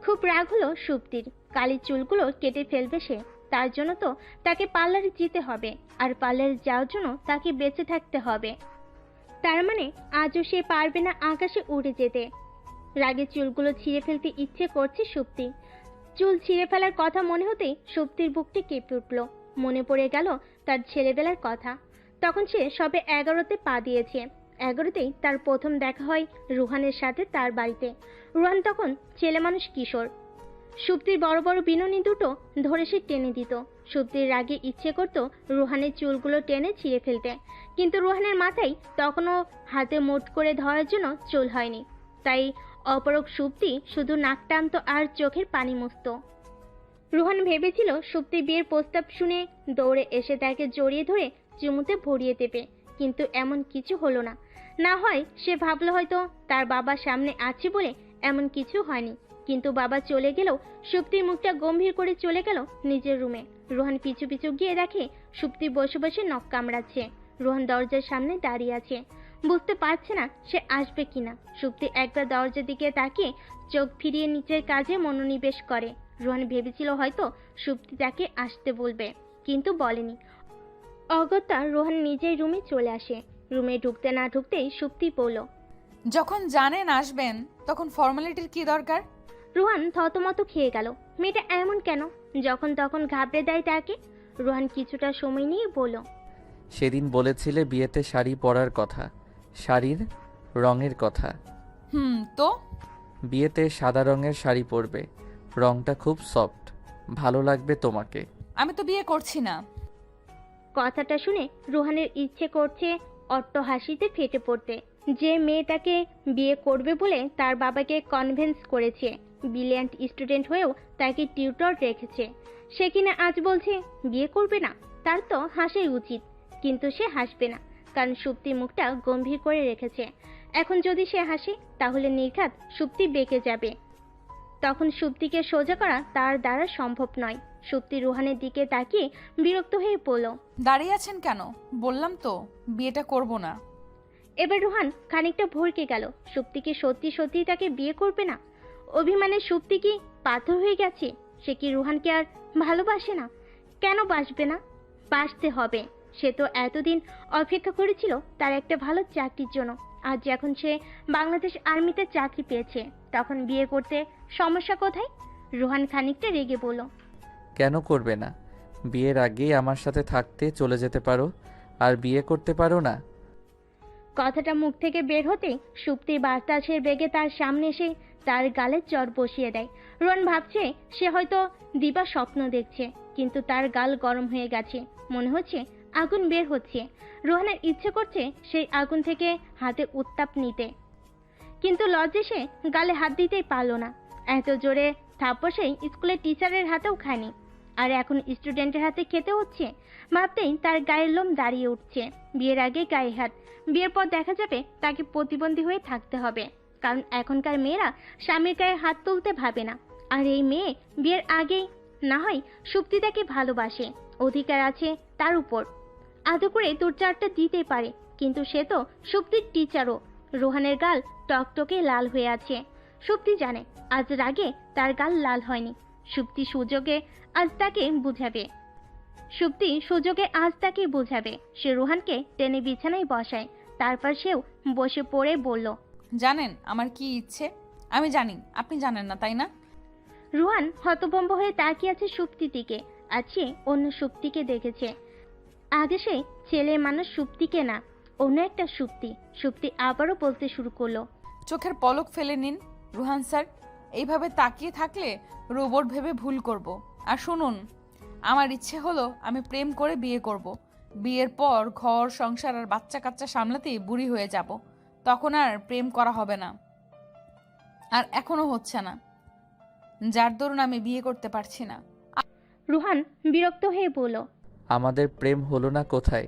খুব রাগ হলো সুপ্তির। কালি চুলগুলো কেটে ফেলবে সে, তার জন্য তো তাকে পার্লারে যেতে হবে, আর পার্লারে যাওয়ার জন্য তাকে বেঁচে থাকতে হবে। তার মানে আজও সে পারবে না আকাশে উড়ে যেতে। রাগে চুলগুলো ছিঁড়ে ফেলতে ইচ্ছে করছে সুপ্তি। চুল ছিঁড়ে ফেলার কথা মনে হতেই সুপ্তির বুকটি কেঁপে উঠল। মনে পড়ে গেল তার ছেলেবেলার কথা। তখন সে সবে 11তে পা দিয়েছে। 11তেই তার প্রথম দেখা হয় রুহানের সাথে তার বাড়িতে। রুহান তখন ছেলে মানুষ কিশোর। সুপ্তির বড় বড় বিনুনি দুটো ধরে সে টেনে দিত। সুপ্তির রাগে ইচ্ছে করত রুহানের চুলগুলো টেনে ছিঁড়ে ফেলতে, কিন্তু রুহানের মাথায় তখনও হাতে মুঠ করে ধরার জন্য চুল হয়নি। তাই অপরক সুপ্তি শুধু নাক টানত আর চোখের পানি মুছত। রুহান ভেবেছিল সুপ্তি বিয়ের প্রস্তাব শুনে দৌড়ে এসে তাকে জড়িয়ে ধরে চুমুতে ভরিয়ে দেবে, কিন্তু এমন কিছু হলো না। না হয় সে ভাবলো হয়তো তার বাবা সামনে আছে বলে এমন কিছু হয়নি, কিন্তু বাবা চলে গেলেও সুপ্তির মুখটা গম্ভীর করে চলে গেল নিজের রুমে। রুহান পিছু পিছু গিয়ে দেখে সুপ্তি বসে বসে নখ কামড়াচ্ছে। রুহান দরজার সামনে দাঁড়িয়ে আছে, বুঝতে পারছে না সে আসবে কিনা। সুপ্তি একবার দরজার দিকে তাকিয়ে চোখ ফিরিয়ে নিচের কাজে মনোনিবেশ করে। রুহান ভেবেছিল হয়তো সুপ্তি তাকে আসতে বলবে, কিন্তু বলেনি। অগত্যা রুহান নিজের রুমে চলে আসে। রুমে ঢুকতে না ঢুকতেই সুপ্তি বলল, যখন জানেন আসবেন তখন ফর্মালিটির কি দরকার? রুহান থতমত খেয়ে গেল। মেয়েটা এমন কেন? যখন তখন ঘাবড়ে দেয় তাকে। রুহান কিছুটা সময় নিয়ে বলল, সেদিন বলেছিলে বিয়েতে শাড়ি পরার কথা, শাড়ির রঙের কথা। তো বিয়েতে সাদা রঙের শাড়ি পরবে, রঙটা খুব সফট, ভালো লাগবে তোমাকে। আমি তো বিয়ে করছি না। কথাটা শুনে রুহানের ইচ্ছে করছে অট্ট হাসিতে ফেটে পড়তে। যে মেয়ে তাকে বিয়ে করবে বলে তার বাবাকে কনভিন্স করেছে, ব্রিলিয়ান্ট স্টুডেন্ট হয়েও তাকে টিউটর রেখেছে, সে কিনা আজ বলছে বিয়ে করবে না। তার তো হাসাই উচিত, কিন্তু সে হাসবে না, কারণ সুপ্তি মুখটা গম্ভীর করে রেখেছে। এখন যদি সে হাসে তাহলে নির্ঘাত সুপ্তি বেঁকে যাবে। তখন সুপ্তিকে সোজা করা তার দ্বারা সম্ভব নয়। সুপ্তি রুহানের দিকে তাকিয়ে বিরক্ত হয়ে পড়ল, দাঁড়িয়ে আছেন কেন? বললাম তো বিয়েটা করব না। এবার রুহান খানিকটা ভরকে গেল। সুপ্তি কি সত্যি সত্যি তাকে বিয়ে করবে না? অভিমানে সুপ্তি কি পাথর হয়ে গেছে? সে কি রুহানকে আর ভালোবাসে না? কেন বাসবে না? বাসতে হবে। সে তো এতদিন অপেক্ষা করেছিল তার একটা ভালো চাকরির জন্য। আজ যখন সে বাংলাদেশ আর্মিতে চাকরি পেয়েছে, তখন বিয়ে করতে সমস্যা কোথায়? রুহান খানিকটা রেগে বলল, কেন করবে না? বিয়ের আগেই আমার সাথে থাকতে চলে যেতে পারো, আর বিয়ে করতে পারো না? কথাটা মুখ থেকে বের হতেই সুপ্তি বাতাসের বেগে তার সামনে এসে তার গালে চড় বসিয়ে দেয়। রুহান ভাবছে সে হয়তো দিবা স্বপ্ন দেখছে, কিন্তু তার গাল গরম হয়ে গেছে। মনে হচ্ছে আগুন বের হচ্ছে। রুহানের ইচ্ছে করছে সেই আগুন থেকে হাতে উত্তাপ নিতে, কিন্তু লজ্জে সে গালে হাত দিতেই পারল না। এত জোরে থাপ্পড় সেই স্কুলের টিচারের হাতেও খায়নি, আর এখন স্টুডেন্টের হাতে খেতে হচ্ছে। ভাবতেই তার গায়ের লোম দাঁড়িয়ে উঠছে। বিয়ের আগে গায়ে হাত, বিয়ের পর দেখা যাবে তাকে প্রতিবন্ধী হয়ে থাকতে হবে, কারণ এখনকার মেয়েরা স্বামীর গায়ে হাত তুলতে ভাবে না। আর এই মেয়ে বিয়ের আগেই না হয় সুপ্তি তাকে ভালোবাসে, অধিকার আছে তার উপর, আদৌ করে দু চারটা দিতে পারে, কিন্তু সে তো সুপ্তির টিচারও। রোহানের গাল টকটকে লাল হয়ে আছে। সুপ্তি জানে আজ রাগে তার গাল লাল হয়নি। সুপ্তি সুযোগে আজ তাকে বুঝাবে। সে রোহানকে টেনে বিছানায় বসায়, তারপর সেও বসে পড়ে বলল, জানেন আমার কি ইচ্ছে? আমি জানি, আপনি জানেন না তাই না? রোহান হতভম্ব হয়ে তাকিয়ে আছে সুপ্তির দিকে। আছে অন্য সুপ্তিকে দেখেছে। আগে সে ছেলে মানুষ সুপ্তিকে না, অন্য একটা সুপ্তি। সুপ্তি আবারও বলতে শুরু করলো, চোখের পলক ফেলে নিন রুহান স্যার, এইভাবে তাকিয়ে থাকলে রোবট ভেবে ভুল করব। আর শুনুন, আমার ইচ্ছে হলো আমি প্রেম করে বিয়ে করব। বিয়ের পর ঘর সংসার আর বাচ্চা কাচ্চা সামলাতেই বুড়ি হয়ে যাব, তখন আর প্রেম করা হবে না। আর এখনো হচ্ছে না, যার দরুন আমি বিয়ে করতে পারছি না। রুহান বিরক্ত হয়ে বলল, আমাদের প্রেম হলো না কোথায়?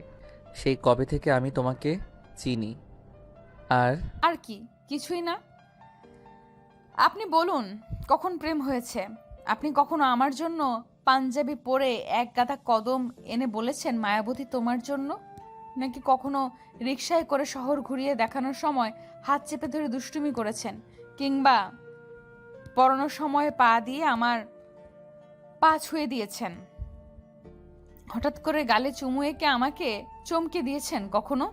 সেই কবে থেকে আমি তোমাকে চিনি। আর কি? কিছুই না। আপনি বলুন কখন প্রেম হয়েছে? আপনি কখনো আমার জন্য পাঞ্জাবি পরে এক গাদা কদম এনে বলেছেন মায়াবতী তোমার জন্য? নাকি কখনো রিকশায় করে শহর ঘুরিয়ে দেখানোর সময় হাত চেপে ধরে দুষ্টুমি করেছেন? কিংবা পড়ানোর সময় পা দিয়ে আমার পা ছুঁয়ে দিয়েছেন? হঠাৎ করে গালে চুমু এঁকে আমাকে চমকে দিয়েছেন কখনো?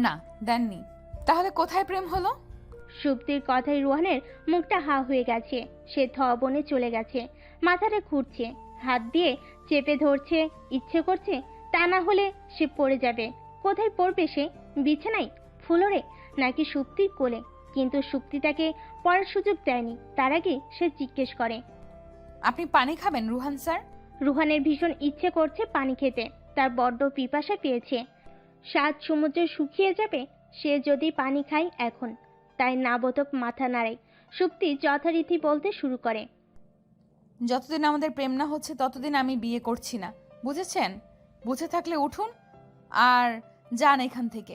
না, দেননি। তাহলে কোথায় প্রেম হলো? সুপ্তির কথায় রুহানের মুখটা হা হয়ে গেছে। সে বনে চলে গেছে। মাথাটা ঘুরছে, হাত দিয়ে চেপে ধরছে। ইচ্ছে করছে তা না হলে সে পড়ে যাবে। কোথায় পড়বে সে? বিছানায়, ফ্লোরে, নাকি সুপ্তির কোলে? কিন্তু সুপ্তি তাকে পড়ার সুযোগ দেয়নি। তার আগে সে জিজ্ঞেস করে, আপনি পানি খাবেন রুহান স্যার? রুহানের ভীষণ ইচ্ছে করছে পানি খেতে। তার বড্ড পিপাসা পেয়েছে। 7 সমুদ্রে শুকিয়ে যাবে সে যদি পানি খায় এখন। তাই নাবোধক মাথা নাড়ায়। সুপ্তি যথারীতি বলতে শুরু করে, যতদিন আমাদের প্রেম না হচ্ছে ততদিন আমি বিয়ে করছি না, বুঝেছেন? বুঝে থাকলে উঠুন আর যান এখান থেকে।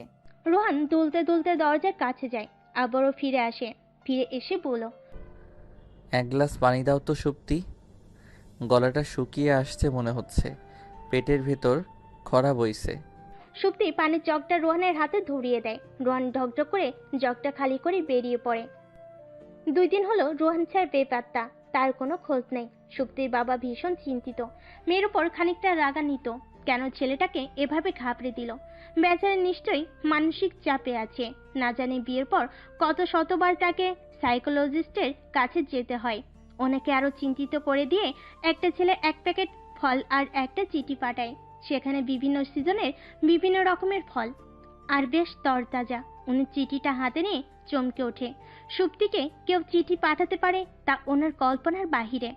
রোহান দুলতে দুলতে দরজার কাছে যায়, আবারও ফিরে আসে। ফিরে এসে বলল, এক গ্লাস পানি দাও তো সুপ্তি। গলাটা শুকিয়ে আসছে মনে হচ্ছে, পেটের ভেতর খরা বইছে। সুপ্তি পানির জগটা রোহানের হাতে ধরিয়ে দেয়। রোহান ঢকঢক করে জগটা খালি করে বেরিয়ে পড়ে। 2 দিন হলো রোহান স্যার বেপাত্তা, তার কোনো খোঁজ নেই। সুপ্তির বাবা ভীষণ চিন্তিত, মেয়ের উপর খানিকটা রাগান্বিত। কেন ছেলেটাকে এভাবে ঘাবড়ে দিল? বেচারা নিশ্চয়ই মানসিক চাপে আছে। না জানি বিয়ের পর কত শতবার তাকে সাইকোলজিস্টের কাছে যেতে হয়। ওনাকে আরো চিন্তিত করে দিয়ে একটা ছেলে 1 প্যাকেট ফল আর একটা চিঠি পাঠায়। সেখানে বিভিন্ন সিজনের বিভিন্ন রকমের ফল, আর বেশ তরতাজা। উনি চিঠিটা হাতে নিয়ে চমকে ওঠে। সুপ্তিকে কেউ চিঠি পাঠাতে পারে তা ওনার কল্পনার বাহিরে।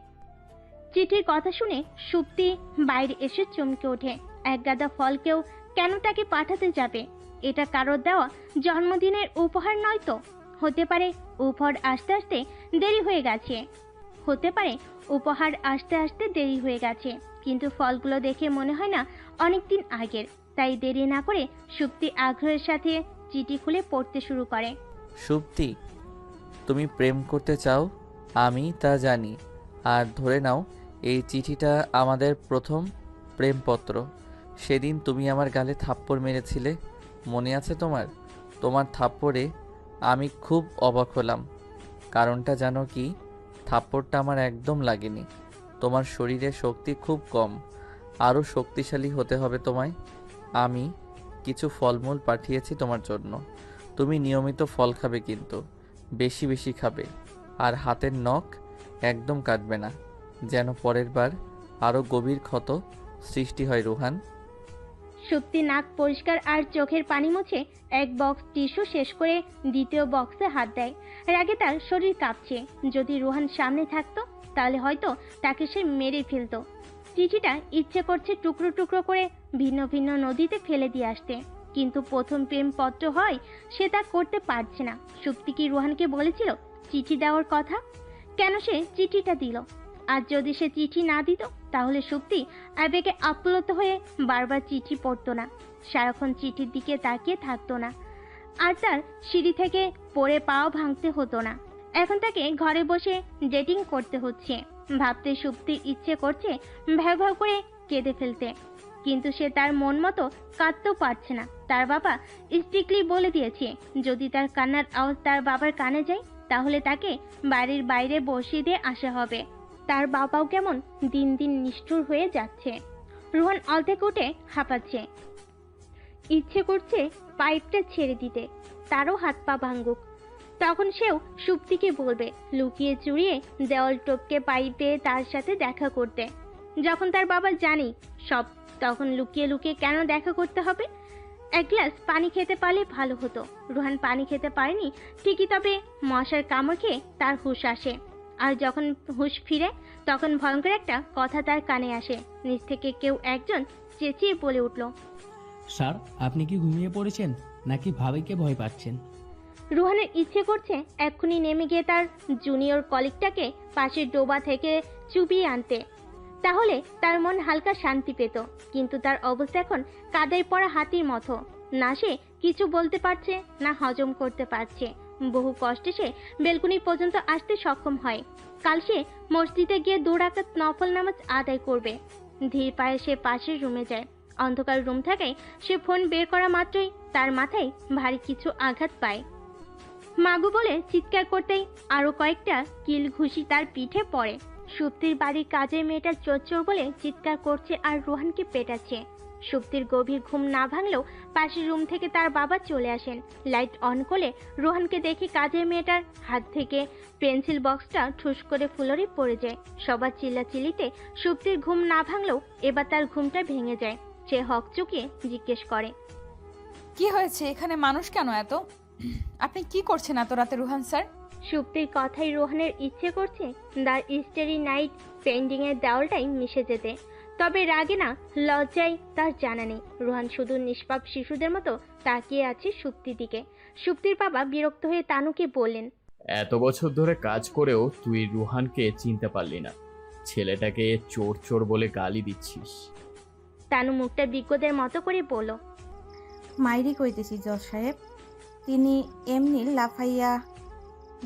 চিঠির কথা শুনে সুপ্তি বাইরে এসে চমকে ওঠে। এক গাদা ফল কেউ কেন তাকে পাঠাতে যাবে? এটা কারোর দেওয়া জন্মদিনের উপহার নয় তো? হতে পারে উপহার আসতে আসতে দেরি হয়ে গেছে। কিন্তু ফলগুলো দেখে মনে হয় না অনেকদিন আগের। তাই দেরি না করে সুপ্তি আগ্রহের সাথে চিঠি খুলে পড়তে শুরু করে। সুপ্তি, তুমি প্রেম করতে চাও, আমি তা জানি। আর ধরে নাও এই চিঠিটা আমাদের প্রথম প্রেমপত্র। সেদিন তুমি আমার গালে থাপ্পড় মেরেছিলে, মনে আছে তোমার? তোমার থাপ্পড়ে আমি খুব অবাক হলাম। কারণটা জানো কি? থাপ্পড়টা আমার একদম লাগেনি। তোমার শরীরে শক্তি খুব কম, আরও শক্তিশালী হতে হবে তোমায়। আমি কিছু ফলমূল পাঠিয়েছি তোমার জন্য। তুমি নিয়মিত ফল খাবে, কিন্তু বেশি বেশি খাবে। আর হাতের নখ একদম কাটবে না, যেন পরের বার আরও গভীর ক্ষত সৃষ্টি হয় রুহান। সুপ্তি নাক পরিষ্কার আর চোখের পানি মুছে এক বক্স টিস্যু শেষ করে দ্বিতীয় বক্সে হাত দেয়। রাগে তার শরীর কাঁপছে। যদি রোহান সামনে থাকতো তাহলে হয়তো তাকে সে মেরে ফেলতো। চিঠিটা ইচ্ছে করছে টুকরো টুকরো করে ভিন্ন ভিন্ন নদীতে ফেলে দিয়ে আসতে, কিন্তু প্রথম প্রেমপত্র হয়, সে তা করতে পারছে না। সুপ্তি কি রোহানকে বলেছিল চিঠি দেওয়ার কথা? কেন সে চিঠিটা দিল? আর যদি সে চিঠি না দিত তাহলে সুপ্তি আবেগে আপ্লুত হয়ে বারবার চিঠি পড়তো না, সারাক্ষণ চিঠির দিকে তাকিয়ে থাকতো না, আর তার সিঁড়ি থেকে পড়ে পাও ভাঙতে হতো না। এখন তাকে ঘরে বসে ডেটিং করতে হচ্ছে। ভাবতে সুপ্তির ইচ্ছে করছে ভ্যাও ভ্যাও করে কেঁদে ফেলতে, কিন্তু সে তার মন মতো কাঁদতেও পারছে না। তার বাবা স্ট্রিক্টলি বলে দিয়েছে যদি তার কান্নার আওয়াজ তার বাবার কানে যায় তাহলে তাকে বাড়ির বাইরে বসিয়ে দিয়ে আসা হবে। তার বাবাও কেমন দিন দিন নিষ্ঠুর হয়ে যাচ্ছে। রোহান অর্ধেক উঠে হাঁপাচ্ছে, ইচ্ছে করছে পাইপটা ছেড়ে দিতে, তারও হাত পা ভাঙুক। তখন সেও সুপ্তিকে বলবে লুকিয়ে চুরিয়ে দেওয়াল টপকে পাইপে তার সাথে দেখা করতে। যখন তার বাবা জানি সব, তখন লুকিয়ে লুকিয়ে কেন দেখা করতে হবে? 1 গ্লাস পানি খেতে পারলে ভালো হতো। রোহান পানি খেতে পারেনি ঠিকই, তবে মশার কামড় খেয়ে তার হুঁশ আসে। আর যখন হুঁশ ফিরে তখন ভয়ঙ্কর একটা কথা তার কানে আসে। নিচ থেকে কেউ একজন চেঁচিয়ে বলে উঠল, স্যার, আপনি কি ঘুমিয়ে পড়েছেন নাকি ভাবিকে ভয় পাচ্ছেন? রোহানের ইচ্ছে করছে এক্ষুনি নেমে গিয়ে তার জুনিয়র কলিগটাকে পাশের ডোবা থেকে চুপিয়ে আনতে, তাহলে তার মন হালকা শান্তি পেত। কিন্তু তার অবস্থা এখন কাদায় পড়া হাতির মতো। না সে কিছু বলতে পারছে, না হজম করতে পারছে। বহু কষ্টে সে বেলকুনি পর্যন্ত আসতে সক্ষম হয়। কাল সে মসজিদে গিয়ে 2 রাকাত নফল নামাজ আদায় করবে। ধীর পায়ে সে পাশের রুমে যায়। অন্ধকার রুম থাকায় সে ফোন বের করা মাত্রই তার মাথায় ভারী কিছু আঘাত পায়। মাগু বলে চিৎকার করতেই আরো কয়েকটা কিল ঘুষি তার পিঠে পড়ে। সুপ্তির বাড়ির কাজের মেয়েটা চোর চোর বলে চিৎকার করছে আর রোহানকে পেটাচ্ছে। সুপ্তির গভীর ঘুম না ভাঙলেও পাশের রুম থেকে তার বাবা চলে আসেন। লাইট অন করে রোহানকে দেখে কাজের মেয়েটার হাত থেকে পেন্সিল বক্সটা ঠুস করে ফ্লোরে পড়ে যায়। সবার চিল্লাচিল্লিতে সুপ্তির ঘুম না ভাঙলেও এবার তার ঘুমটা ভেঙে যায়। সে হকচকিয়ে জিজ্ঞেস করে, কি হয়েছে? এখানে মানুষ কেন এত? আপনি কি করছেন এত রাতে রুহান স্যার? সুপ্তির কথাই রোহানের ইচ্ছে করছে দ্য স্টারি নাইট পেন্ডিং এর দেওয়ালটাই মিশে যেতে। তবে রাগে না লজ্জায় তার জানা নেই। রোহান শুধু নিষ্পাপ শিশুদের মতো তাকিয়ে আছে সুপ্তির দিকে। সুপ্তির বাবা বিরক্ত হয়ে তানুকে বললেন, এত বছর ধরে কাজ করেও তুই রুহানকে চিনতে পারলি না, ছেলেটাকে চোর চোর বলে গালি দিচ্ছিস। তানু মুখটা বিজ্ঞদের মতো করে বলল, মাইরি কইতেছি জজ সাহেব, তিনি এমনি লাফাইয়া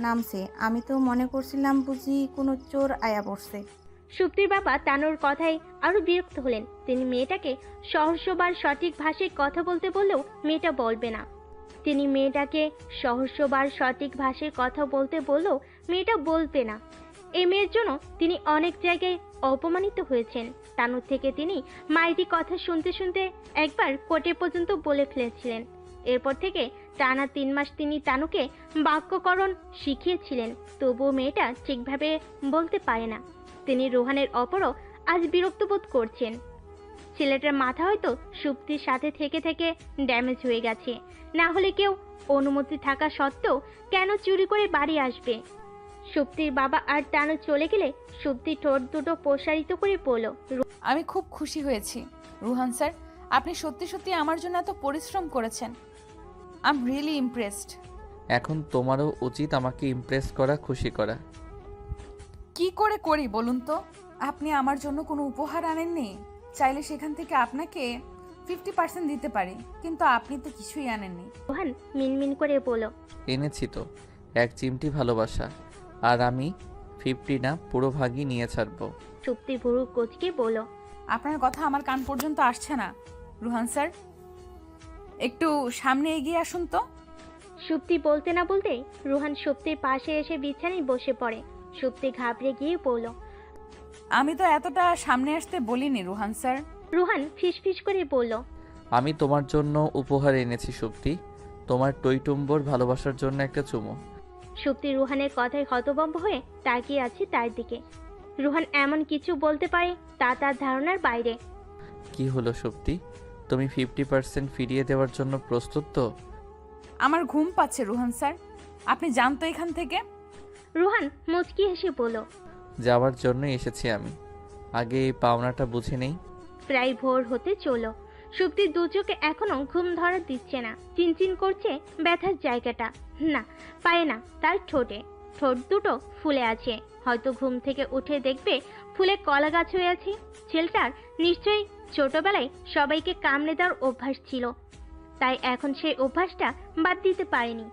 নামছে, আমি তো মনে করছিলাম বুঝি কোনো চোর আয়া পড়ছে। সুপ্তির বাবা তানুর কথায় আরো বিরক্ত হলেন। তিনি মেয়েটাকে সহস্রবার সঠিক ভাষায় কথা বলতে বললেও মেয়েটা বলবে না। তিনি মেয়েটাকে সহস্রবার সঠিক ভাষায় কথা বলতে বললেও মেয়েটা বলবে না। এই মেয়ের জন্য তিনি অনেক জায়গায় অপমানিত হয়েছেন। তানুর থেকে তিনি মাইরি কথা শুনতে শুনতে একবার কোর্টে পর্যন্ত বলে ফেলেছিলেন। এরপর থেকে টানা 3 মাস তিনি তানুকে বাক্যকরণ শিখিয়েছিলেন, তবুও মেয়েটা ঠিকভাবে বলতে পারে না। তিনি রোহানের অপরও আজ বিরক্ত বোধ করছেন। ছেলেটার মাথা হয়তো সুপ্তির সাথে থেকে থেকে ড্যামেজ হয়ে গেছে, না হলে কেউ অনুমতি থাকা সত্ত্বেও কেন চুরি করে বাড়ি আসবে। সুপ্তির বাবা আর টানু চলে গেলে সুপ্তি ঠোঁট দুটো প্রসারিত করে বলল, আমি খুব খুশি হয়েছি রুহান স্যার, আপনি সত্যি সত্যি আমার জন্য এত পরিশ্রম করেছেন। I am really impressed. এখন তোমারও উচিত আমাকে ইমপ্রেস করা, খুশি করা। কি করে করি বলুন তো? আপনি আমার জন্য কোনো উপহার আনেননি। চাইলে সেখান থেকে আপনাকে 50% দিতে পারি, কিন্তু আপনি তো কিছুই আনেননি। রোহান মিনমিন করে বলল, এনেছি তো, এক চিমটি ভালোবাসা, আর আমি 50 না পুরো ভাগই নিয়ে ছাড়বো। সুপ্তি ভুরু কোচকে বলল, আপনার কথা আমার কান পর্যন্ত আসছে না রুহান স্যার, একটু সামনে এগিয়ে আসুন তো। সুপ্তি বলতে না বলতেই রোহান সুপ্তির পাশে এসে বিছানায় বসে পড়ে। সুপ্তি ঘাবড়ে গিয়ে বলল, আমি তো এতটা সামনে আসতে বলিনি রুহান স্যার। রোহান ফিসফিস করে বলল, আমি তোমার জন্য উপহার এনেছি সুপ্তি, তোমার টইটুম্বর ভালোবাসার জন্য একটা চুমু। সুপ্তি রোহানের কথায় হতভম্ব হয়ে তাকিয়ে আছে তার দিকে। রোহান এমন কিছু বলতে পারে তা তার ধারণার বাইরে। কি হলো সুপ্তি, তুমি 50% ফিরিয়ে দেওয়ার জন্য প্রস্তুত তো? আমার ঘুম পাচ্ছে রুহান স্যার, আপনি যান তো এখান থেকে। রোহান মুচকি হেসে বলল, যাওয়ার জন্য এসেছি আমি, আগে এই পাওনাটা বুঝে নেই। প্রায় ভোর হতে চলো। সুপ্তির দু চোখে এখনো ঘুম ধরা দিচ্ছে না। চিনচিন করছে ব্যথার জায়গাটা, না পায় না তার ঠোঁটে। ঠোঁট দুটো ফুলে আছে, হয়তো ঘুম থেকে উঠে দেখবে ফুলে কলা গাছ হয়ে আছে। ছেলেটার নিশ্চয়ই ছোটবেলায় সবাইকে কামড়ে দেওয়ার অভ্যাস ছিল, তাই এখন সেই অভ্যাসটা বাদ দিতে পারেনি।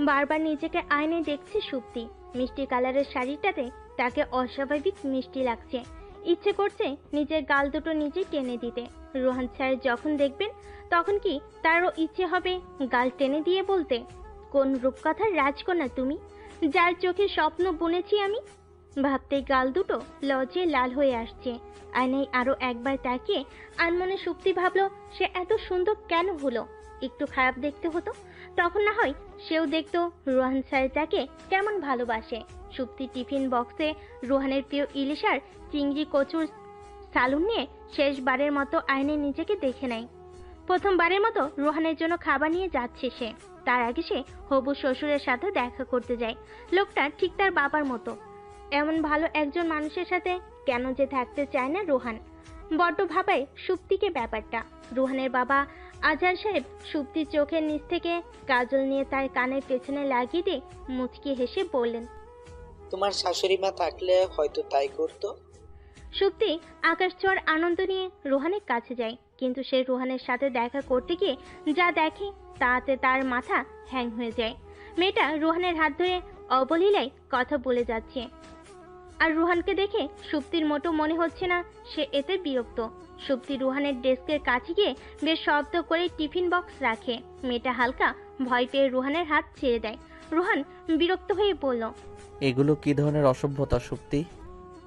বারবার নিজেকে আয়নায় দেখছে সুপ্তি। মিষ্টি কালারের শাড়িটাতে তাকে অস্বাভাবিক মিষ্টি লাগছে। ইচ্ছে করছে নিজের গাল দুটো নিজে টেনে দিতে। রোহান স্যার যখন দেখবেন তখন কি তারও ইচ্ছে হবে গাল টেনে দিয়ে বলতে, কোন রূপকথার রাজকন্যা তুমি, যার চোখে স্বপ্ন বুনেছি আমি। ভাবতেই গাল দুটো লজ্জায় লাল হয়ে আসছে। আয়নায় আরো একবার তাকিয়ে আনমনে সুপ্তি ভাবলো সে এত সুন্দর কেন হলো। একটু খারাপ দেখতে হতো, তখন না হয় সেও দেখতো রোহান স্যার তাকে কেমন ভালোবাসে। সুপ্তি টিফিন বক্সে রোহানের প্রিয় ইলিশ আর চিংড়ি কচুর সালুন নিয়ে শেষবারের মতো আয়নায় নিজেকে দেখে নেয়। প্রথমবারের মতো রোহানের জন্য খাবার নিয়ে যাচ্ছে সে। তার আগে সে হবু শ্বশুরের সাথে দেখা করতে যায়। লোকটা ঠিক তার বাবার মতো। এমন ভালো একজন মানুষের সাথে কেন যে থাকতে চায় না রোহান। বড্ড ভাবায় সুপ্তিকে ব্যাপারটা। রোহানের বাবা আজহার সাহেব সুপ্তির চোখের নিচ থেকে কাজল নিয়ে তার কানের পেছনে লাগিয়ে দিয়ে মুচকি হেসে বললেন, তোমার শাশুড়ি মা থাকলে হয়তো তাই করতো। সুপ্তি আকাশ ছোঁয়ার আনন্দ নিয়ে রোহানের কাছে যায়, কিন্তু সে রোহানের সাথে দেখা করতে গিয়ে যা দেখে তাতে তার মাথা হ্যাং হয়ে যায়। মেয়েটা রোহানের হাত ধরে অবলীলায় কথা বলে যাচ্ছে, আর রোহানকে দেখে সুপ্তির মোটো মনে হচ্ছে না সে এতে বিরক্ত। সুপ্তি রোহানের ডেস্কের কাছে গিয়ে বেশ শব্দ করে টিফিন বক্স রাখে। মেয়েটা হালকা ভয় পেয়ে রোহানের হাত ছেড়ে দেয়। রোহান বিরক্ত হয়ে বলল, এগুলো কি ধরনের অসভ্যতা সুপ্তি?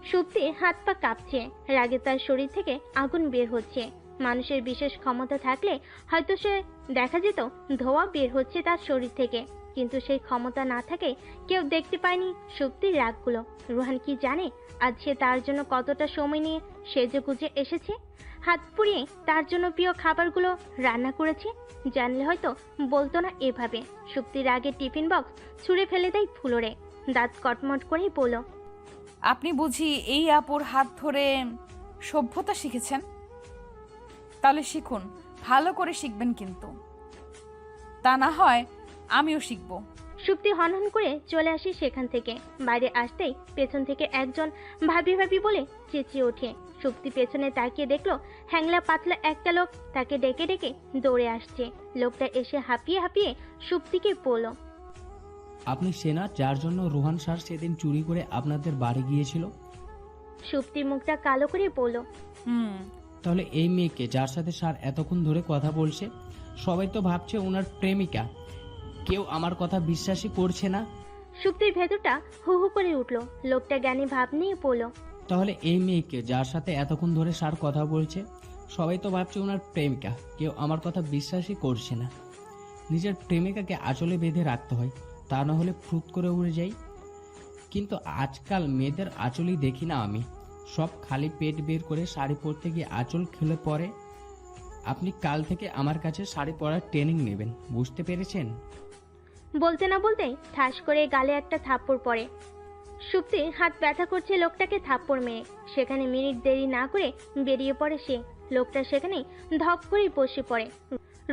সুপ্তির হাত পা কাঁপছে, রাগে তার শরীর থেকে আগুন বের হচ্ছে। মানুষের বিশেষ ক্ষমতা থাকলে হয়তো সে দেখা যেত ধোঁয়া বের হচ্ছে তার শরীর থেকে, কিন্তু সেই ক্ষমতা না থাকে কেউ দেখতে পায়নি সুপ্তির রাগগুলো। রুহান কি জানে আজ সে তার জন্য কতটা সময় নিয়ে সেজেগুজে এসেছে, হাত পুড়িয়ে তার জন্য প্রিয় খাবারগুলো রান্না করেছে। জানলে হয়তো বলতো না এভাবে। সুপ্তির রাগে টিফিন বক্স ছুঁড়ে ফেলে দেয় ফ্লোরে, দাঁত কটমট করেই বলল, আপনি বুঝি এই আপুর হাত ধরে সভ্যতা শিখেছেন? তাহলে শিখুন, ভালো করে শিখবেন, কিন্তু তা না হয় আমিও শিখব। সুপ্তি হনহন করে চলে আসে সেখান থেকে। বাইরে আসতেই পেছন থেকে একজন ভাবি ভাবি বলে চেঁচিয়ে ওঠে। সুপ্তি পেছনে তাকিয়ে দেখলো হ্যাংলা পাতলা একটা লোক তাকে ডেকে ডেকে দৌড়ে আসছে। লোকটা এসে হাঁপিয়ে হাঁপিয়ে সুপ্তিকে বলল, আপনি সেনা যার জন্য রোহান স্যার সেদিন চুরি করে আপনাদের বাড়ি গিয়েছিল? সুপ্তি মুখটা কালো করে বলল, তাহলে এই মেয়েকে যার সাথে স্যার এতক্ষণ ধরে কথা বলছে, সবাই তো ভাবছে ওনার প্রেমিকা। কেউ আমার কথা বিশ্বাসই করছে না। সুপ্তির ভেতরটা হু হু করে উঠল। লোকটা জ্ঞানী ভাব নিয়ে বলল, তাহলে এই মেয়েকে যার সাথে এতক্ষণ ধরে স্যার কথা বলছে, সবাই তো ভাবছে ওনার প্রেমিকা। কেউ আমার কথা বিশ্বাসই করছে না। নিজের প্রেমিকাকে আঁচলে বেঁধে রাখতে হয়, তা না হলে ফুট করে উড়ে যাই। কিন্তু আজকাল মেয়েদের আঁচলই দেখি না আমি, সব খালি পেট বের করে শাড়ি পরতে গিয়ে আঁচল খুলে পড়ে। আপনি কাল থেকে আমার কাছে শাড়ি পরার ট্রেনিং নেবেন, বুঝতে পেরেছেন? বলতে না বলতেই ঠাস করে গালে একটা থাপ্পড় পড়ে। সুপ্তির হাত ব্যথা করছে লোকটাকে থাপ্পড় মেরে। সেখানে মিনিট দেরি না করে বেরিয়ে পড়ে সে। লোকটা সেখানেই ধপ করেই বসে পড়ে।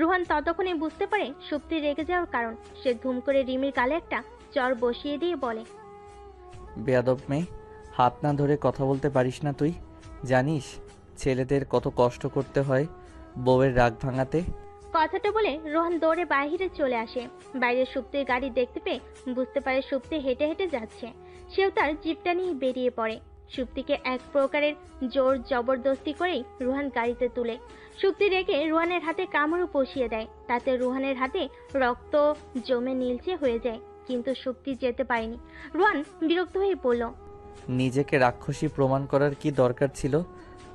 রুহান ততক্ষণে বুঝতে পারে সুপ্তি রেগে যাওয়ার কারণ। সে ধুম করে রিমির গালে একটা চর বসিয়ে দিয়ে বলে, বেয়াদব মেয়ে, হাত না ধরে কথা বলতে পারিস না তুই? জানিস ছেলেদের কত কষ্ট করতে হয় বউয়ের রাগ ভাঙাতে? কথাটা বলে রোহান দৌড়ে বাইরে চলে আসে। বাইরে সুপ্তির গাড়ি দেখতে পেয়ে বুঝতে পারে সুপ্তি হেঁটে হেঁটে যাচ্ছে। সেও তার জিপটা নিয়ে বেরিয়ে পড়ে। সুপ্তিকে এক প্রকারের জোর জবরদস্তি করেই রুহান গাড়িতে তুলে। সুপ্তি রেগে রুহানের হাতে কামড়ও বসিয়ে দেয়। তাতে রুহানের হাতে রক্ত জমে নীলচে হয়ে যায়, কিন্তু সুপ্তি যেতে পারেনি। রুহান বিরক্ত হয়ে বলল, নিজেকে রাক্ষসী প্রমাণ করার কি দরকার ছিল?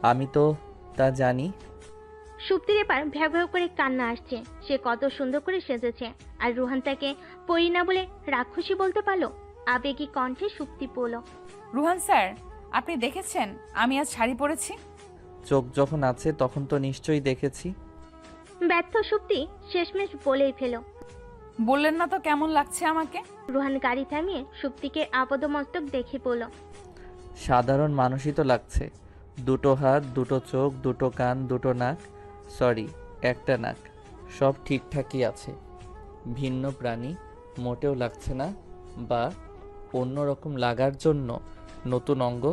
আমি তো তা জানি। সুপ্তির এবার ভ্যাভ ভ্যাভ করে কান্না আসছে। সে কত সুন্দর করে সেজেছে, আর রুহান তাকে পরি না বলে রাক্ষসী বলতে পারলো। আবেগী কণ্ঠে সুপ্তি বলল, রুহান স্যার, আপনি দেখেছেন আমি আজ শাড়ি পরেছি? চোখ যখন আছে তখন তো নিশ্চয়ই দেখেছি। ব্যর্থ সুপ্তি শেষমেশ বলেই ফেল। বললেন না তো কেমন লাগছে আমাকে? রুহান গাড়ি থামিয়ে সুপ্তিকে আপাদমস্তক দেখে বলল, সাধারণ মানুষই তো লাগছে। দুটো হাত, দুটো চোখ, দুটো কান, দুটো নাক, সরি একটা নাক, সব ঠিকঠাকই আছে। ভিন্ন প্রাণী মোটেও লাগছে না, বা অন্যরকম লাগার জন্য নতুন অঙ্গ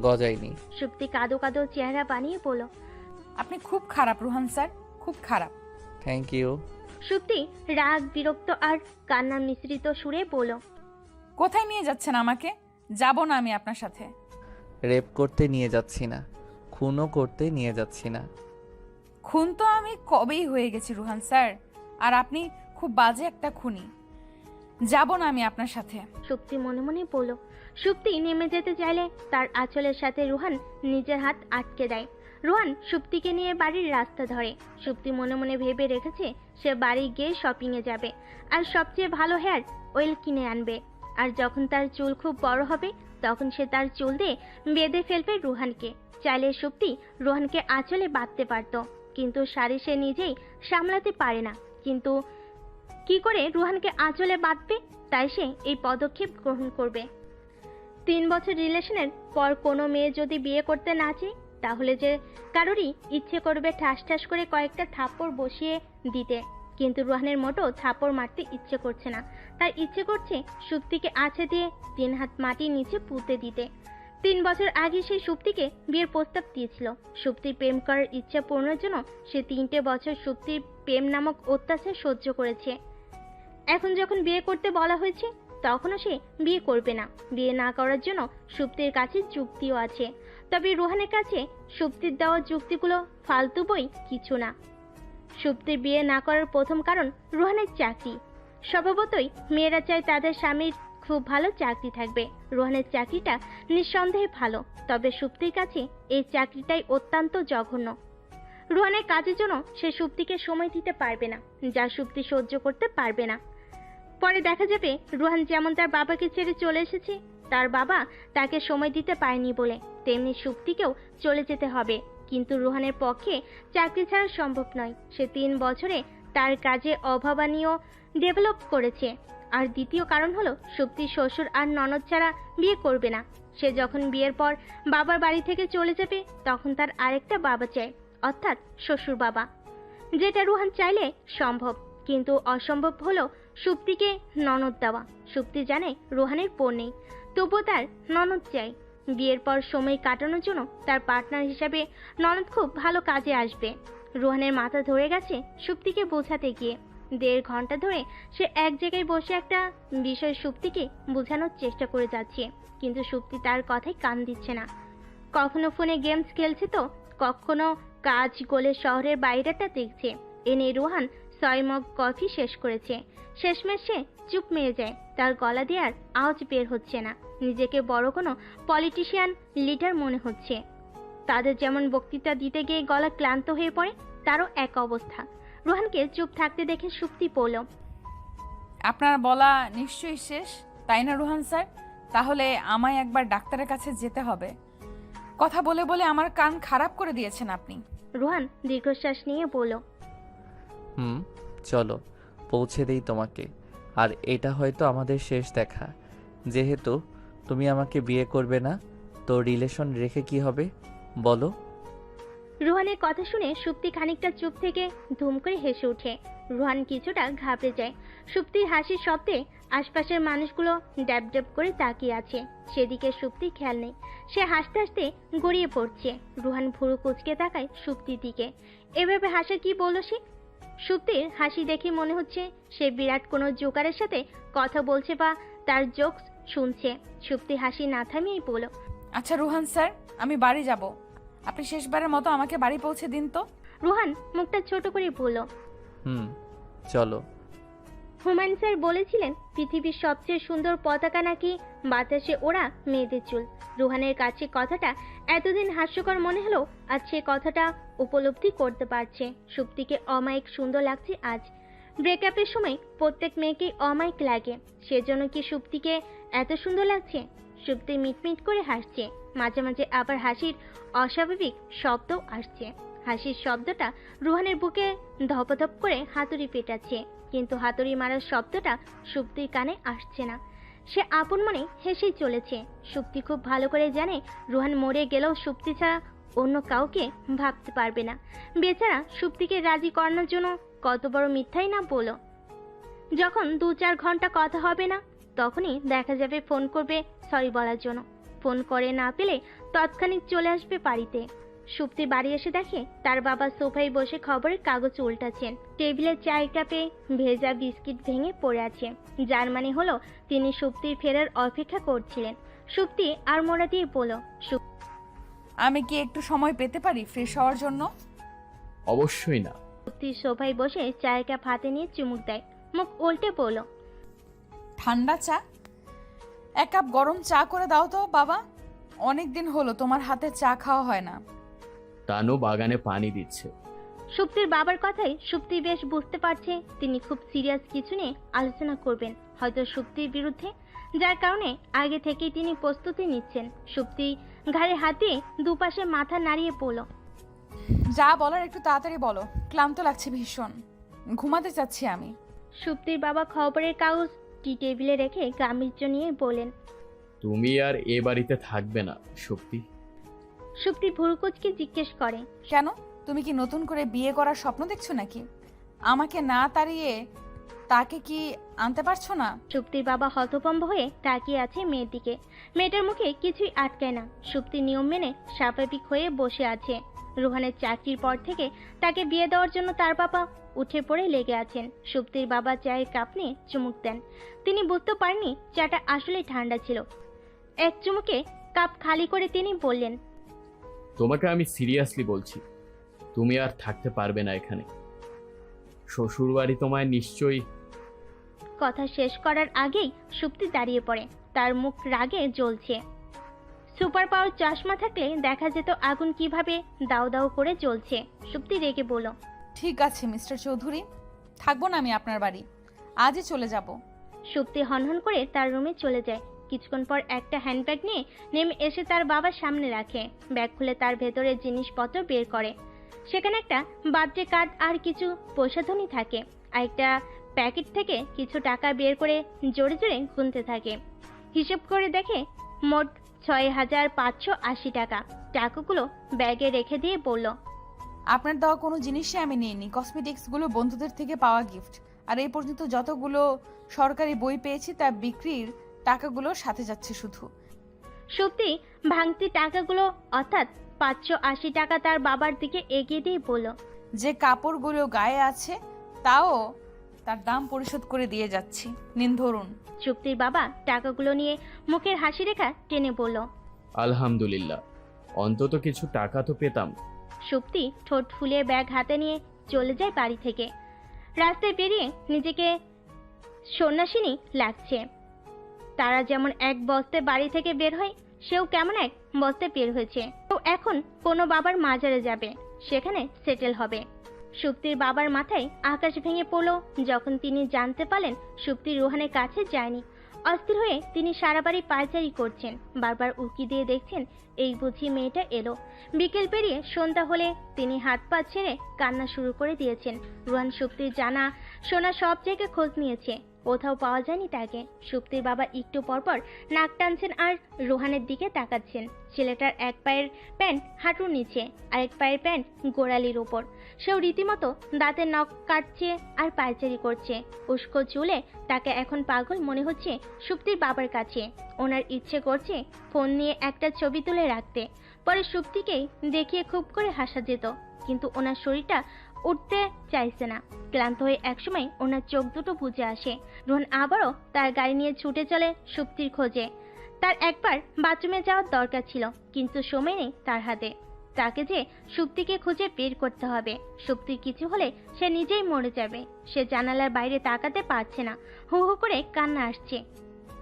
গজায়নি। সুপ্তি কাদো কাদো চেহারা বানিয়ে বলল, আপনি খুব খারাপ রুহান স্যার, খুব খারাপ। Thank you. সুপ্তি রাগ, বিরক্ত আর কান্না মিশ্রিত সুরে বলল, কোথায় নিয়ে যাচ্ছেন আমাকে? যাব না আমি আপনার সাথে। রেপ করতে নিয়ে যাচ্ছি না, খুনও করতে নিয়ে যাচ্ছি না। খুন তো আমি কবেই হয়ে গেছি রুহান স্যার, আর আপনি খুব বাজে একটা খুনি। যাব না আমি আপনার সাথে। সুপ্তি মনে মনে বলল। সুপ্তি নেমে যেতে চাইলে তার আঁচলের সাথে রুহান নিজের হাত আটকে দেয়। রুহান সুপ্তিকে নিয়ে বাড়ির রাস্তা ধরে। সুপ্তি মনে মনে ভেবে রেখেছে সে বাড়ি গিয়ে শপিংয়ে যাবে আর সবচেয়ে ভালো হেয়ার অয়েল কিনে আনবে। আর যখন তার চুল খুব বড় হবে তখন সে তার চুল দিয়ে বেঁধে ফেলবে রুহানকে। চাইলে সুপ্তি রুহানকে আঁচলে বাঁধতে পারত, কিন্তু শাড়ি সে নিজেই সামলাতে পারে না। কিন্তু কি করে রুহানকে আঁচলে বাঁধবে? তাই সে এই পদক্ষেপ গ্রহণ করবে। 3 বছর রিলেশনের পর কোনো মেয়ে যদি বিয়ে করতে না চায়, তাহলে যে কারোরই ইচ্ছে করবে ঠাস ঠাস করে কয়েকটা থাপ্পড় বসিয়ে দিতে। কিন্তু রুহানের মোটেও থাপ্পড় মারতে ইচ্ছে করছে না। তার ইচ্ছে করছে সুপ্তিকে আছে দিয়ে 3 হাত মাটির নিচে পুঁতে দিতে। 3 বছর আগে সে সুপ্তিকে বিয়ের প্রস্তাব দিয়েছিল। সুপ্তির প্রেম করার ইচ্ছা পূরণের জন্য সে 3টে বছর সুপ্তির প্রেম নামক অত্যাচার সহ্য করেছে। এখন যখন বিয়ে করতে বলা হয়েছে তখনও সে বিয়ে করবে না। বিয়ে না করার জন্য সুপ্তির কাছে যুক্তিও আছে, তবে রুহানের কাছে সুপ্তির দেওয়া যুক্তিগুলো ফালতু বই কিছু না। সুপ্তির বিয়ে না করার প্রথম কারণ রুহানের চাকরি। স্বভাবতই মেয়েরা চায় তাদের স্বামীর খুব ভালো চাকরি থাকবে। রুহানের চাকরিটা নিঃসন্দেহে ভালো, তবে সুপ্তির কাছে এই চাকরিটাই অত্যন্ত জঘন্য। রুহানের কাজের জন্য সে সুপ্তিকে সময় দিতে পারবে না, যা সুপ্তি সহ্য করতে পারবে না। পরে দেখা যাবে রুহান যেমন তার বাবাকে ছেড়ে চলে এসেছে, তার বাবা তাকে সময় দিতে পারেনি বলে তেমনি সুপ্তিকেও চলে যেতে হবে। কিন্তু রুহানের পক্ষে চাকরি ছাড়া সম্ভব নয়। সে 3 বছরে তার কাজে অভাবনীয় ডেভেলপ করেছে। আর দ্বিতীয় কারণ হলো সুপ্তির শ্বশুর আর ননদ ছাড়া বিয়ে করবে না। সে যখন বিয়ের পর বাবার বাড়ি থেকে চলে যাবে তখন তার আরেকটা বাবা চাই, অর্থাৎ শ্বশুর বাবা, যেটা রুহান চাইলে সম্ভব। কিন্তু অসম্ভব হলো সুপ্তিকে ননদ দেওয়া। সুপ্তি জানে রুহানের পর নেই, তবুও তার ননদ চাই। বিয়ের পর সময় কাটানোর জন্য তার পার্টনার হিসাবে ননদ খুব ভালো কাজে আসবে। রুহানের মাথা ধরে গেছে সুপ্তিকে বোঝাতে গিয়ে। 1.5 ঘন্টা ধরে সে এক জায়গায় বসে একটা বিষয় সুপ্তিকে বোঝানোর চেষ্টা করে যাচ্ছে, কিন্তু সুপ্তি তার কথায় কান দিচ্ছে না। কখনো ফোনে গেমস খেলছে তো কখনো কাজ গোলে শহরের বাইরেটা দেখছে। এনে রুহান 6 মগ কফি শেষ করেছে। শেষমেশ সে চুপ মেরে যায়। তার গলা দিয়ে আর আওয়াজ বের হচ্ছে না। নিজেকে বড় কোনো পলিটিশিয়ান লিডার মনে হচ্ছে। তাদের যেমন বক্তৃতা দিতে গিয়ে গলা ক্লান্ত হয়ে পড়ে, তারও এক অবস্থা। রুহানকে চুপ থাকতে দেখে সুপ্তি পড়ল। আপনার বলা নিশ্চয়ই শেষ, তাই না রুহান স্যার? তাহলে আমায় একবার ডাক্তারের কাছে যেতে হবে। কথা বলে বলে আমার কান খারাপ করে দিয়েছেন আপনি। রুহান দীর্ঘশ্বাস নিয়ে বলল, চলো পৌঁছে দেই তোমাকে। আর এটা হয়তো আমাদের শেষ দেখা। যেহেতু তুমি আমাকে বিয়ে করবে না, তো রিলেশন রেখে কি হবে বলো? রুহানের কথা শুনে সুপ্তি খানিকটা চুপ থেকে ধুম করে হেসে ওঠে। রুহান কিছুটা ঘাবড়ে যায়। সুপ্তির হাসির শব্দে আশপাশের মানুষগুলো ড্যাব ড্যাব করে তাকিয়ে আছে। সেদিকে সুপ্তির খেয়াল নেই। সে হাসতে হাসতে গড়িয়ে পড়ছে। রুহান ভুরু কুঁচকে তাকায় সুপ্তির দিকে। এভাবে হাসা কি বলল সে? সুপ্তির হাসি দেখে মনে হচ্ছে সে বিরাট কোনো জোকারের সাথে কথা বলছে বা তার জোকস শুনছে। সুপ্তি হাসি না থামিয়েই বলল, আচ্ছা রুহান স্যার, আমি বাড়ি যাব। আপনি শেষবারের মতো আমাকে বাড়ি পৌঁছে দিন তো। রুহান মুখটা ছোট করে বলল, চলো। হুমায়ুন স্যার বলেছিলেন পৃথিবীর সবচেয়ে সুন্দর পতাকা নাকি বাতাসে ওড়া মেয়েদের চুল। রুহানের কাছে কথাটা এতদিন হাস্যকর মনে হলো আজ সে কথাটা উপলব্ধি করতে পারছে। সুপ্তিকে অমায়িক সুন্দর লাগছে আজ। ব্রেকআপের সময় প্রত্যেক মেয়েকেই অমায়িক লাগে, সেজন্য কি সুপ্তিকে এত সুন্দর লাগছে? সুপ্তি মিটমিট করে হাসছে। মাঝে মাঝে আবার হাসির অস্বাভাবিক শব্দও আসছে। হাসির শব্দটা রুহানের বুকে ধপধপ করে হাতুড়ি পেটাচ্ছে, কিন্তু হাতুড়ি মারার শব্দটা সুপ্তির কানে আসছে না। সে আপন মনে হেসেই চলেছে। সুপ্তি খুব ভালো করে জানে রুহান মরে গেলেও সুপ্তি ছাড়া অন্য কাউকে ভাবতে পারবে না। বেচারা সুপ্তিকে রাজি করানোর জন্য কত বড় মিথ্যাই না বলো। যখন 2-4 ঘন্টা কথা হবে না, তখনই দেখা যাবে ফোন করবে সরি বলার জন্য। ফোন করে না পেলে তৎক্ষণিক চলে আসবে বাড়িতে। সুপ্তি বাড়ি এসে দেখে তার বাবা সোফায় বসে খবরের কাগজ উল্টাচ্ছেন। টেবিলে চায়ের কাপে ভেজা বিস্কিট ভেঙে পড়ে আছে, যার মানে হলো তিনি সুপ্তির ফেরার অপেক্ষা করছিলেন। সুপ্তি আর মোড়া দিয়ে বলল, আমি কি একটু সময় পেতে পারি ফ্রেশ হওয়ার জন্য? অবশ্যই না। সুপ্তি সোফায় বসে চায়ের কাপ হাতে নিয়ে চুমুক দেয়, মুখ উল্টে বলল, ঠান্ডা চা? 1 কাপ গরম চা করে দাও তো বাবা। অনেক দিন হলো তোমার হাতে চা খাওয়া হয় না। তানু বাগানে পানি দিচ্ছে। সুপ্তির বাবার কথাই সুপ্তি বেশ বুঝতে পারছে তিনি খুব সিরিয়াস কিছু নিয়ে আলোচনা করবেন, হয়তো সুপ্তির বিরুদ্ধে, যার কারণে আগে থেকেই তিনি প্রস্তুতি নিচ্ছেন। সুপ্তি ঘাড়ে হাত দিয়ে দুপাশে মাথা নাড়িয়ে পড়ল, যা বলার একটু তাড়াতাড়ি বলো, ক্লান্ত লাগছে ভীষণ, ঘুমাতে চাচ্ছি আমি। সুপ্তির বাবা খবরের কাগজ টি টেবিলে রেখে গাম্ভীর্য নিয়ে বলেন, তুমি আর এ বাড়িতে থাকবে না সুপ্তি। সুপ্তি ভুরুকুচকে জিজ্ঞেস করে, কেন? তুমি কি নতুন করে বিয়ে করার স্বপ্ন দেখছো নাকি? আমাকে না তাড়িয়ে তাকে কি আনতে পারছো না? সুপ্তির বাবা হতভম্ব হয়ে তাকিয়ে আছে মেয়ের দিকে। মেয়েটার মুখে কিছুই আটকায় না। সুপ্তি নিয়ম মেনে স্বাভাবিক হয়ে বসে আছে। রুহানের চাকরির পর থেকে তাকে বিয়ে দেওয়ার জন্য তার বাবা উঠে পড়ে লেগে আছেন। সুপ্তির বাবা চায়ের কাপ নিয়ে চুমুক দেন। তিনি বুঝতে পারেননি চাটা আসলে ঠান্ডা ছিল। এক চুমুকে কাপ খালি করে তিনি বললেন, তোমাকে আমি সিরিয়াসলি বলছি, তুমি আর থাকতে পারবে না এখানে। শ্বশুর বাড়ি তোমায় নিশ্চয়ই। কথা শেষ করার আগেই সুপ্তি দাঁড়িয়ে পড়ে। তার মুখ রাগে জ্বলছে। সুপার পাওয়ার চশমা থাকলে দেখা যেত আগুন কিভাবে দাও দাও করে জ্বলছে। সুপ্তি রেগে বলল, ঠিক আছে মিস্টার চৌধুরী, থাকবো না আমি আপনার বাড়ি, আজই চলে যাব। সুপ্তি হনহন করে তার রুমে চলে যায়। কিছুক্ষণ পর একটা হ্যান্ডব্যাগ নিয়ে নেমে এসে তার বাবার সামনে রাখে। ব্যাগ খুলে তার ভেতরে জিনিসপত্র বের করে। সেখানে একটা বার্থডে কার্ড আর কিছু পয়সাধনী থাকে। আর একটা প্যাকেট থেকে কিছু টাকা বের করে জোরে জোরে গুনতে থাকে। হিসেব করে দেখে মোট ৬,৫৮০ টাকা। টাকাগুলো ব্যাগে রেখে দিয়ে বলল, আপনার দেওয়া কোনো জিনিসই আমি নিইনি, কসমেটিক্সগুলো বন্ধুদের থেকে পাওয়া গিফট। আর এই পর্যন্ত যতগুলো সরকারি বই পেয়েছি তা বিক্রির টাকাগুলোর সাথে যাচ্ছে শুধু। সুপ্তি ভাঙতি টাকাগুলো অর্থাৎ ৫৮০ টাকা তার বাবার দিকে এগিয়ে দিয়ে বলল, যে কাপড়গুলো গায়ে আছে তাও তার দাম পরিশোধ করে দিয়ে যাচ্ছি, নিন ধরুন। সুপ্তির বাবা টাকাগুলো নিয়ে মুখের হাসি রেখা টেনে বলল। আলহামদুলিল্লাহ, অন্তত কিছু টাকা তো পেতাম। সুপ্তি ঠোঁট ফুলিয়ে ব্যাগ হাতে নিয়ে চলে যায় বাড়ি থেকে। রাস্তায় বেরিয়ে নিজেকে সন্ন্যাসিনী লাগছে। তারা যেমন এক বস্তে বাড়ি থেকে বের হয়, সেও কেমন এক বস্তে বের হয়েছে। তো এখন কোনো বাবার মাজারে যাবে, সেখানে সেটেল হবে। সুপ্তির বাবার মাথায় আকাশ ভেঙে পড়ল যখন তিনি জানতে পারলেন সুপ্তি রুহানের কাছে যায়নি। অস্থির হয়ে তিনি সারা বাড়ি পায়চারি করছেন, বারবার উকি দিয়ে দেখছেন এই বুঝি মেয়েটা এলো। বিকেল পেরিয়ে সন্ধ্যা হলে তিনি হাত পা ছেড়ে কান্না শুরু করে দিয়েছেন। রুহান সুপ্তির জানা শোনা সব জায়গায় খোঁজ নিয়েছে, কোথাও পাওয়া যায়নি তাকে। সুপ্তির বাবা একটু পরপর নাক টানছেন আর রুহানের দিকে তাকাচ্ছেন। ছেলেটার এক পায়ের প্যান্ট হাঁটুর নিচে, আরেক পায়ের প্যান্ট গোড়ালির উপর। সেও রীতিমতো দাঁতের নখ কাটছে আর পায়চারি করছে। উস্কো চুলে তাকে এখন পাগল মনে হচ্ছে সুপ্তির বাবার কাছে। ওনার ইচ্ছে করছে ফোন নিয়ে একটা ছবি তুলে রাখতে, পরে সুপ্তিকেই দেখিয়ে খুব করে হাসা যেত। কিন্তু ওনার শরীরটা উঠতে চাইছে না। ক্লান্ত হয়ে একসময় ওনার চোখ দুটো বুজে আসে। রোহন আবারও তার গাড়ি নিয়ে ছুটে চলে সুপ্তির খোঁজে। তার একবার বাথরুমে যাওয়ার দরকার ছিল, কিন্তু সময় নেই তার হাতে। তাকে যে সুপ্তিকে খুঁজে বের করতে হবে। সুপ্তির কিছু হলে সে নিজেই মরে যাবে। সে জানালার বাইরে তাকাতে পারছে না, হু হু করে কান্না আসছে।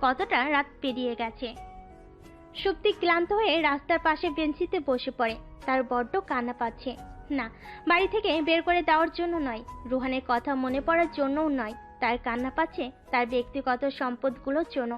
কতটা রাত পেরিয়ে গেছে। সুপ্তি ক্লান্ত হয়ে রাস্তার পাশে বেঞ্চিতে বসে পড়ে। তার বড্ড কান্না পাচ্ছে। না, বাড়ি থেকে বের করে দেওয়ার জন্য নয়, রুহানের কথা মনে পড়ার জন্যও নয়। তার কান্না পাচ্ছে তার ব্যক্তিগত সম্পদগুলোর জন্য,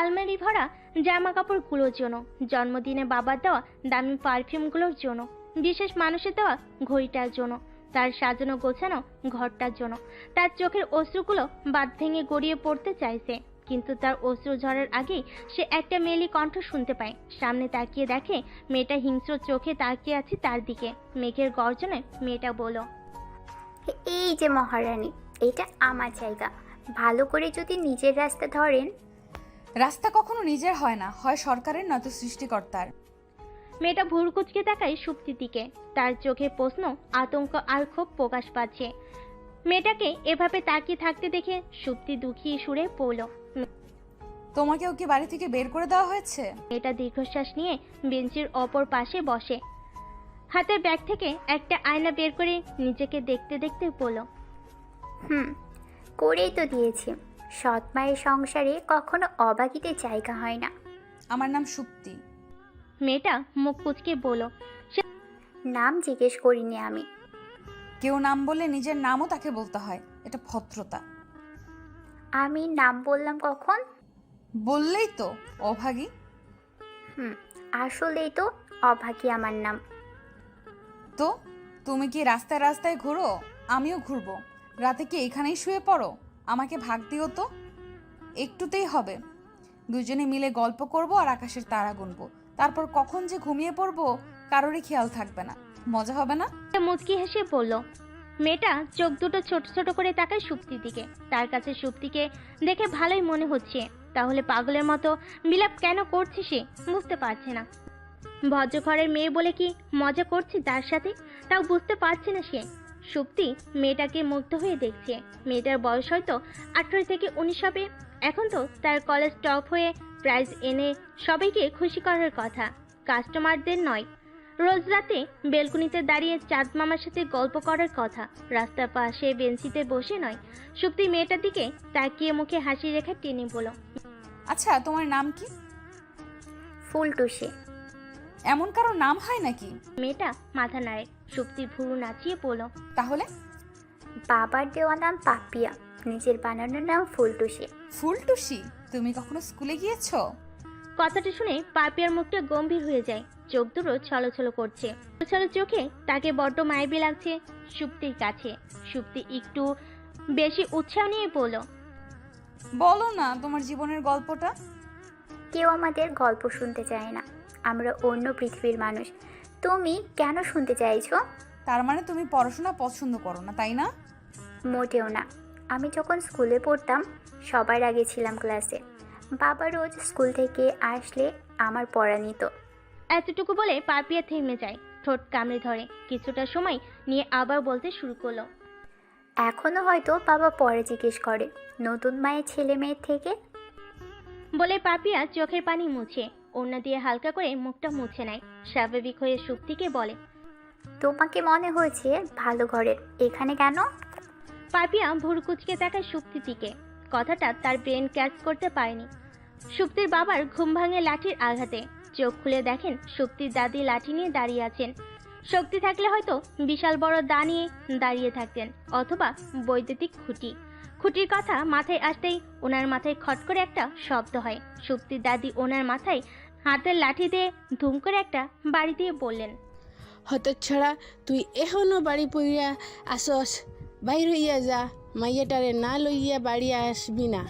আলমারি ভরা জামা কাপড়গুলোর জন্য, জন্মদিনে বাবার দেওয়া দামি পারফিউমগুলোর জন্য, বিশেষ মানুষের দেওয়া ঘড়িটার জন্য, তার সাজানো গোছানো ঘরটার জন্য। তার চোখের অশ্রুগুলো বাঁধ ভেঙে গড়িয়ে পড়তে চাইছে, কিন্তু তার অশ্রু ঝরার আগেই সে একটা মেয়েলি কণ্ঠ শুনতে পায়। সামনে তাকিয়ে দেখে মেয়েটা হিংস্র চোখে তাকিয়ে আছে তার দিকে। মেঘের গর্জনে মেয়েটা বলল, এই যে মহারানী, এটা আমার জায়গা, ভালো করে যদি নিজের রাস্তা ধরেন। রাস্তা কখনো নিজের হয় না, হয় সরকারের নয়তো সৃষ্টিকর্তার। মেয়েটা ভুরকুচকে তাকায় সুপ্তির দিকে। তার চোখে প্রশ্ন, আতঙ্ক আর ক্ষোভ প্রকাশ পাচ্ছে। মেয়েটাকে এভাবে তাকিয়ে থাকতে দেখে সুপ্তি দুঃখী সুরে পড়ল। তোমাকেও কি বাড়ি থেকে বের করে দেওয়া হয়েছে? মেয়েটা দীর্ঘশ্বাস নিয়ে বেঞ্চের অপর পাশে বসে। হাতের ব্যাগ থেকে একটা আয়না বের করে নিজেকে দেখতে দেখতে বলল, করেই তো দিয়েছি। সৎ মায়ের সংসারে কখনো অবাকিতে জায়গা হয় না। আমার নাম সুপ্তি। মেয়েটা মুখ কুচকে বলল, নাম জিজ্ঞেস করিনি আমি। কেউ নাম বললে নিজের নামও তাকে বলতে হয়, এটা ভদ্রতা। আমি নাম বললাম কখন? বললেই তো অভাগী। আসলেই তো অভাগী আমার নাম। তো তুমি কি রাস্তায় রাস্তায় ঘুরো? আমিও ঘুরবো। রাতে কি এখানেই শুয়ে পড়ো? আমাকে ভাগ দিও তো, একটুতেই হবে। দুজনে মিলে গল্প করব আর আকাশের তারা গুনবো। তারপর কখন যে ঘুমিয়ে পড়বো কারোরই খেয়াল থাকবে না। মজা হবে না? মুচকি হেসে বলল। মেয়েটা চোখ দুটো ছোট ছোট করে তাকায় সুপ্তির দিকে। তার কাছে সুপ্তিকে দেখে ভালোই মনে হচ্ছে, তাহলে পাগলের মতো বিলাপ কেন করছে সে বুঝতে পারছে না। ভদ্রঘরের মেয়ে বলে কি মজা করছে তার সাথে, তাও বুঝতে পারছে না সে। সুপ্তি মেয়েটাকে মুগ্ধ হয়ে দেখছে। মেয়েটার বয়স হয়তো 18 থেকে 19 হবে। এখন তো তার কলেজ টপ হয়ে প্রাইজ এনে সবাইকে খুশি করার কথা, কাস্টমারদের নয়। রোজ রাতে বেলকুনিতে দাঁড়িয়ে চাঁদ মামার সাথে গল্প করার কথা, রাস্তার পাশে বেঞ্চিতে বসে নয়। সুপ্তি মেয়েটার দিকে তাকিয়ে মুখে হাসি রেখা টেনে বলল, আচ্ছা তোমার নাম কি? ফুলটুসি। এমন কারো নাম হয় নাকি? মেয়েটা মাথা নাড়ে। সুপ্তি ভুরু নাচিয়ে বলল, তাহলে? বাবার দেওয়া নাম পাপিয়া, নিজের বানানোর নাম ফুলটুসি। ফুলটুসি? তুমি কখনো স্কুলে গিয়েছো? কথাটা শুনে পাপিয়ার মুখটা গম্ভীর হয়ে যায়। চোখ দুটো ছলছল করছে। ছলছল চোখে তাকে বড্ড মায়াবী লাগছে সুপ্তির কাছে। সুপ্তি একটু বেশি উৎসাহ নিয়ে বলল, বলো না তোমার জীবনের গল্পটা। কেউ আমাদের গল্প শুনতে চায় না, আমরা অন্য পৃথিবীর মানুষ। তুমি কেন শুনতে চাইছো? তার মানে তুমি পড়াশোনা পছন্দ করো না, তাই না? মোটেও না। আমি যখন স্কুলে পড়তাম সবার আগে ছিলাম ক্লাসে। বাবা রোজ স্কুল থেকে আসলে আমার পড়া নিত। এতটুকু বলে পাপিয়া থেমে যায়, ঠোঁট কামড়ে ধরে। কিছুটা সময় নিয়ে আবার বলতে শুরু করলো, এখনো হয়তো বাবা পরে জিজ্ঞেস করে নতুন মায়ের ছেলে মেয়ের থেকে। বলে পাপিয়া চোখের পানি মুছে ওড়না দিয়ে হালকা করে মুখটা মুছে নেয়। স্বাভাবিক হয়ে সুপ্তিকে বলে, তোমাকে মনে হয়েছে ভালো ঘরের, এখানে কেন? পাপিয়া ভুরু কুচকে তাকায় সুপ্তির দিকে। কথাটা তার ব্রেন ক্যাচ করতে পারেনি। সুপ্তির বাবার ঘুম ভাঙে লাঠির আঘাতে। চোখ খুলে দেখেন সুপ্তির দাদি লাঠি নিয়ে দাঁড়িয়ে আছেন। শক্তি থাকলে হয়তো বিশাল বড় দা নিয়ে দাঁড়িয়ে থাকতেন, অথবা বৈদ্যুতিক খুঁটি। খুঁটির কথা মাথায় আসতেই ওনার মাথায় খট করে একটা শব্দ হয়। সুপ্তির দাদি ওনার মাথায় হাতের লাঠি দিয়ে ধুম করে একটা বাড়ি দিয়ে বললেন, হতচ্ছাড়া, তুই এখনো বাড়ি পইয়া আসস, বাইর হইয়া যা, মাইয়াটারে না লইয়া বাড়ি আসবি না।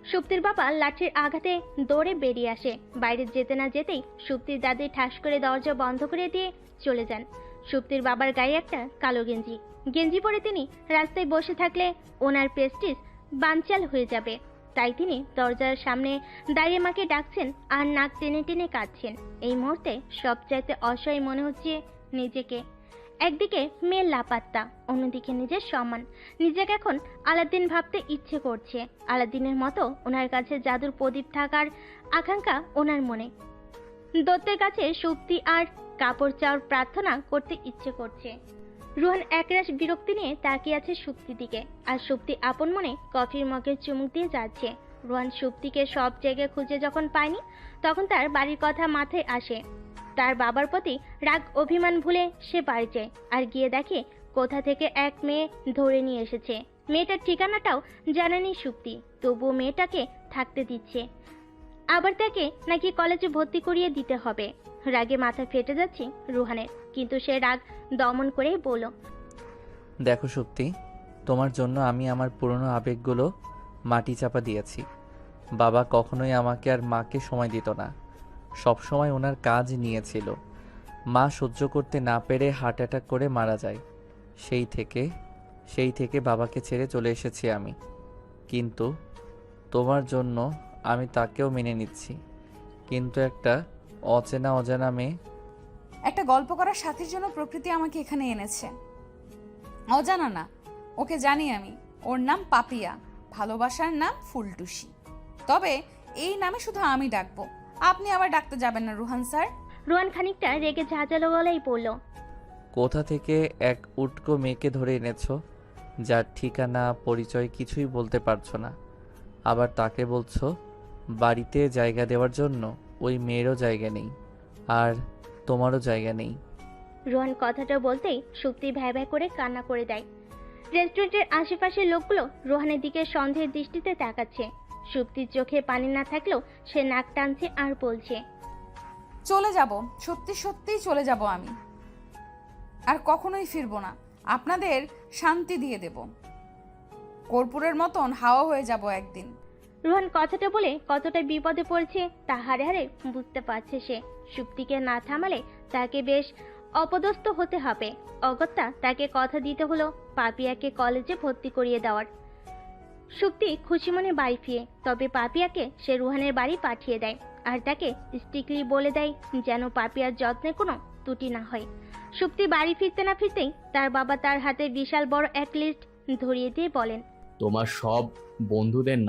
সুপ্তির বাবা লাঠির আঘাতে দৌড়ে বেরিয়ে আসে। বাইরে যেতে না যেতেই সুপ্তির দাদি ঠাস করে দরজা বন্ধ করে দিয়ে চলে যান। সুপ্তির বাবার গায়ে একটা কালো গেঞ্জি। গেঞ্জি পরে তিনি রাস্তায় বসে থাকলে ওনার প্রেস্টিজ বানচাল হয়ে যাবে। তাই তিনি দরজার সামনে দাঁড়িয়ে মাকে ডাকছেন আর নাক টেনে টেনে কাঁদছেন। এই মুহূর্তে সবচাইতে অসহায় মনে হচ্ছে নিজেকে। একদিকে মেয়ের লাপাত্তা, অন্যদিকে নিজের সম্মান। নিজেকে এখন আলাদিন ভাবতে ইচ্ছে করছে। আলাদিনের মতো ওনার কাছে জাদুর প্রদীপ থাকার আকাঙ্ক্ষা ওনার মনে। দত্তের কাছে সুপ্তি আর কাপড় চাওয়ার প্রার্থনা করতে ইচ্ছে করছে। রুহান একরাশ বিরক্তি নিয়ে তাকিয়ে আছে সুপ্তির দিকে, আর সুপ্তি আপন মনে কফির মগে চুমুক দিয়ে যাচ্ছে। রুহান সুপ্তিকে সব জায়গায় খুঁজে যখন পায়নি, তখন তার বাড়ির কথা মাথায় আসে। তার বাবার প্রতি রাগ অভিমান ভুলে সে বাড়ি যায়, আর গিয়ে দেখে কোথা থেকে এক মেয়ে ধরে নিয়ে এসেছে। মেয়েটার ঠিকানাটাও জানেনি সুপ্তি, তবুও মেয়েটাকে থাকতে দিচ্ছে। আবার তাকে নাকি কলেজে ভর্তি করিয়ে দিতে হবে। রাগে মাথা ফেটে যাচ্ছে রুহানের, কিন্তু সে রাগ দমন করেই বলল, দেখো সুপ্তি, তোমার জন্য আমি আমার পুরনো আবেগগুলো মাটি চাপা দিয়েছি। বাবা কখনোই আমাকে আর মাকে সময় দিত না, সব সময় ওনার কাজ নিয়েছিল। মা সহ্য করতে না পেরে হার্ট অ্যাটাক করে মারা যায়। সেই থেকে বাবাকে ছেড়ে চলে এসেছি আমি। কিন্তু তোমার জন্য আমি তাকেও মেনে নিচ্ছি। কিন্তু একটা অজানা মেয়ে। একটা গল্প করার সাথীর জন্য প্রকৃতি আমাকে এখানে এনেছে। অজানা না, ওকে জানি আমি। ওর নাম পাপিয়া, ভালোবাসার নাম ফুলটুসি। তবে এই নামে শুধু আমি ডাকবো, আপনি আবার ডাকতে যাবেন না রুহান স্যার। রুহান খানিকটা রেগে ঝাঁঝালো গলায় বলল, কোথা থেকে এক উটকো মেয়েকে ধরে এনেছো, যার ঠিকানা পরিচয় কিছুই বলতে পারছো না, আবার তাকে বলছো বাড়িতে জায়গা দেওয়ার জন্য? ওই মেয়েরও জায়গা নেই, আর তোমারও জায়গা নেই। রোহান কথাটা বলতেই সুপ্তি ভ্যাঁ ভ্যাঁ করে কান্না করে দেয়। রেস্টুরেন্টের আশেপাশের লোকগুলো রোহানের দিকে সন্দেহের দৃষ্টিতে তাকাচ্ছে। সুপ্তির চোখে পানি না থাকলেও সে নাক টানছে আর বলছে, চলে যাব, সত্যি সত্যিই চলে যাব আমি, আর কখনোই ফিরবো না। আপনাদের শান্তি দিয়ে দেব, কর্পূরের মতন হাওয়া হয়ে যাব একদিন। রোহান কথাটা বলে কতটা বিপদে পড়েছে তা হারে হারে বুঝতে পারছে সে। সুপ্তিকে না থামালে তাকে বেশ অপদস্থ হতে হবে। অগত্যা তাকে কথা দিতে হলো পাপিয়াকে কলেজে ভর্তি করিয়ে দেওয়ার। সুপ্তি খুশি মনে বাড়ি ফিরে, তবে পাপিয়াকে সে রুহানের বাড়ি পাঠিয়ে দেয়, আর তাকে স্ট্রিক্টলি বলে দেয় যেন পাপিয়ার যত্নে কোনো ত্রুটি না হয়। সুপ্তি বাড়ি ফিরতে না ফিরতেই তার বাবা তার হাতে বিশাল বড় এক লিস্ট ধরিয়ে দিয়ে বলেন, তোমার সব বন্ধুদের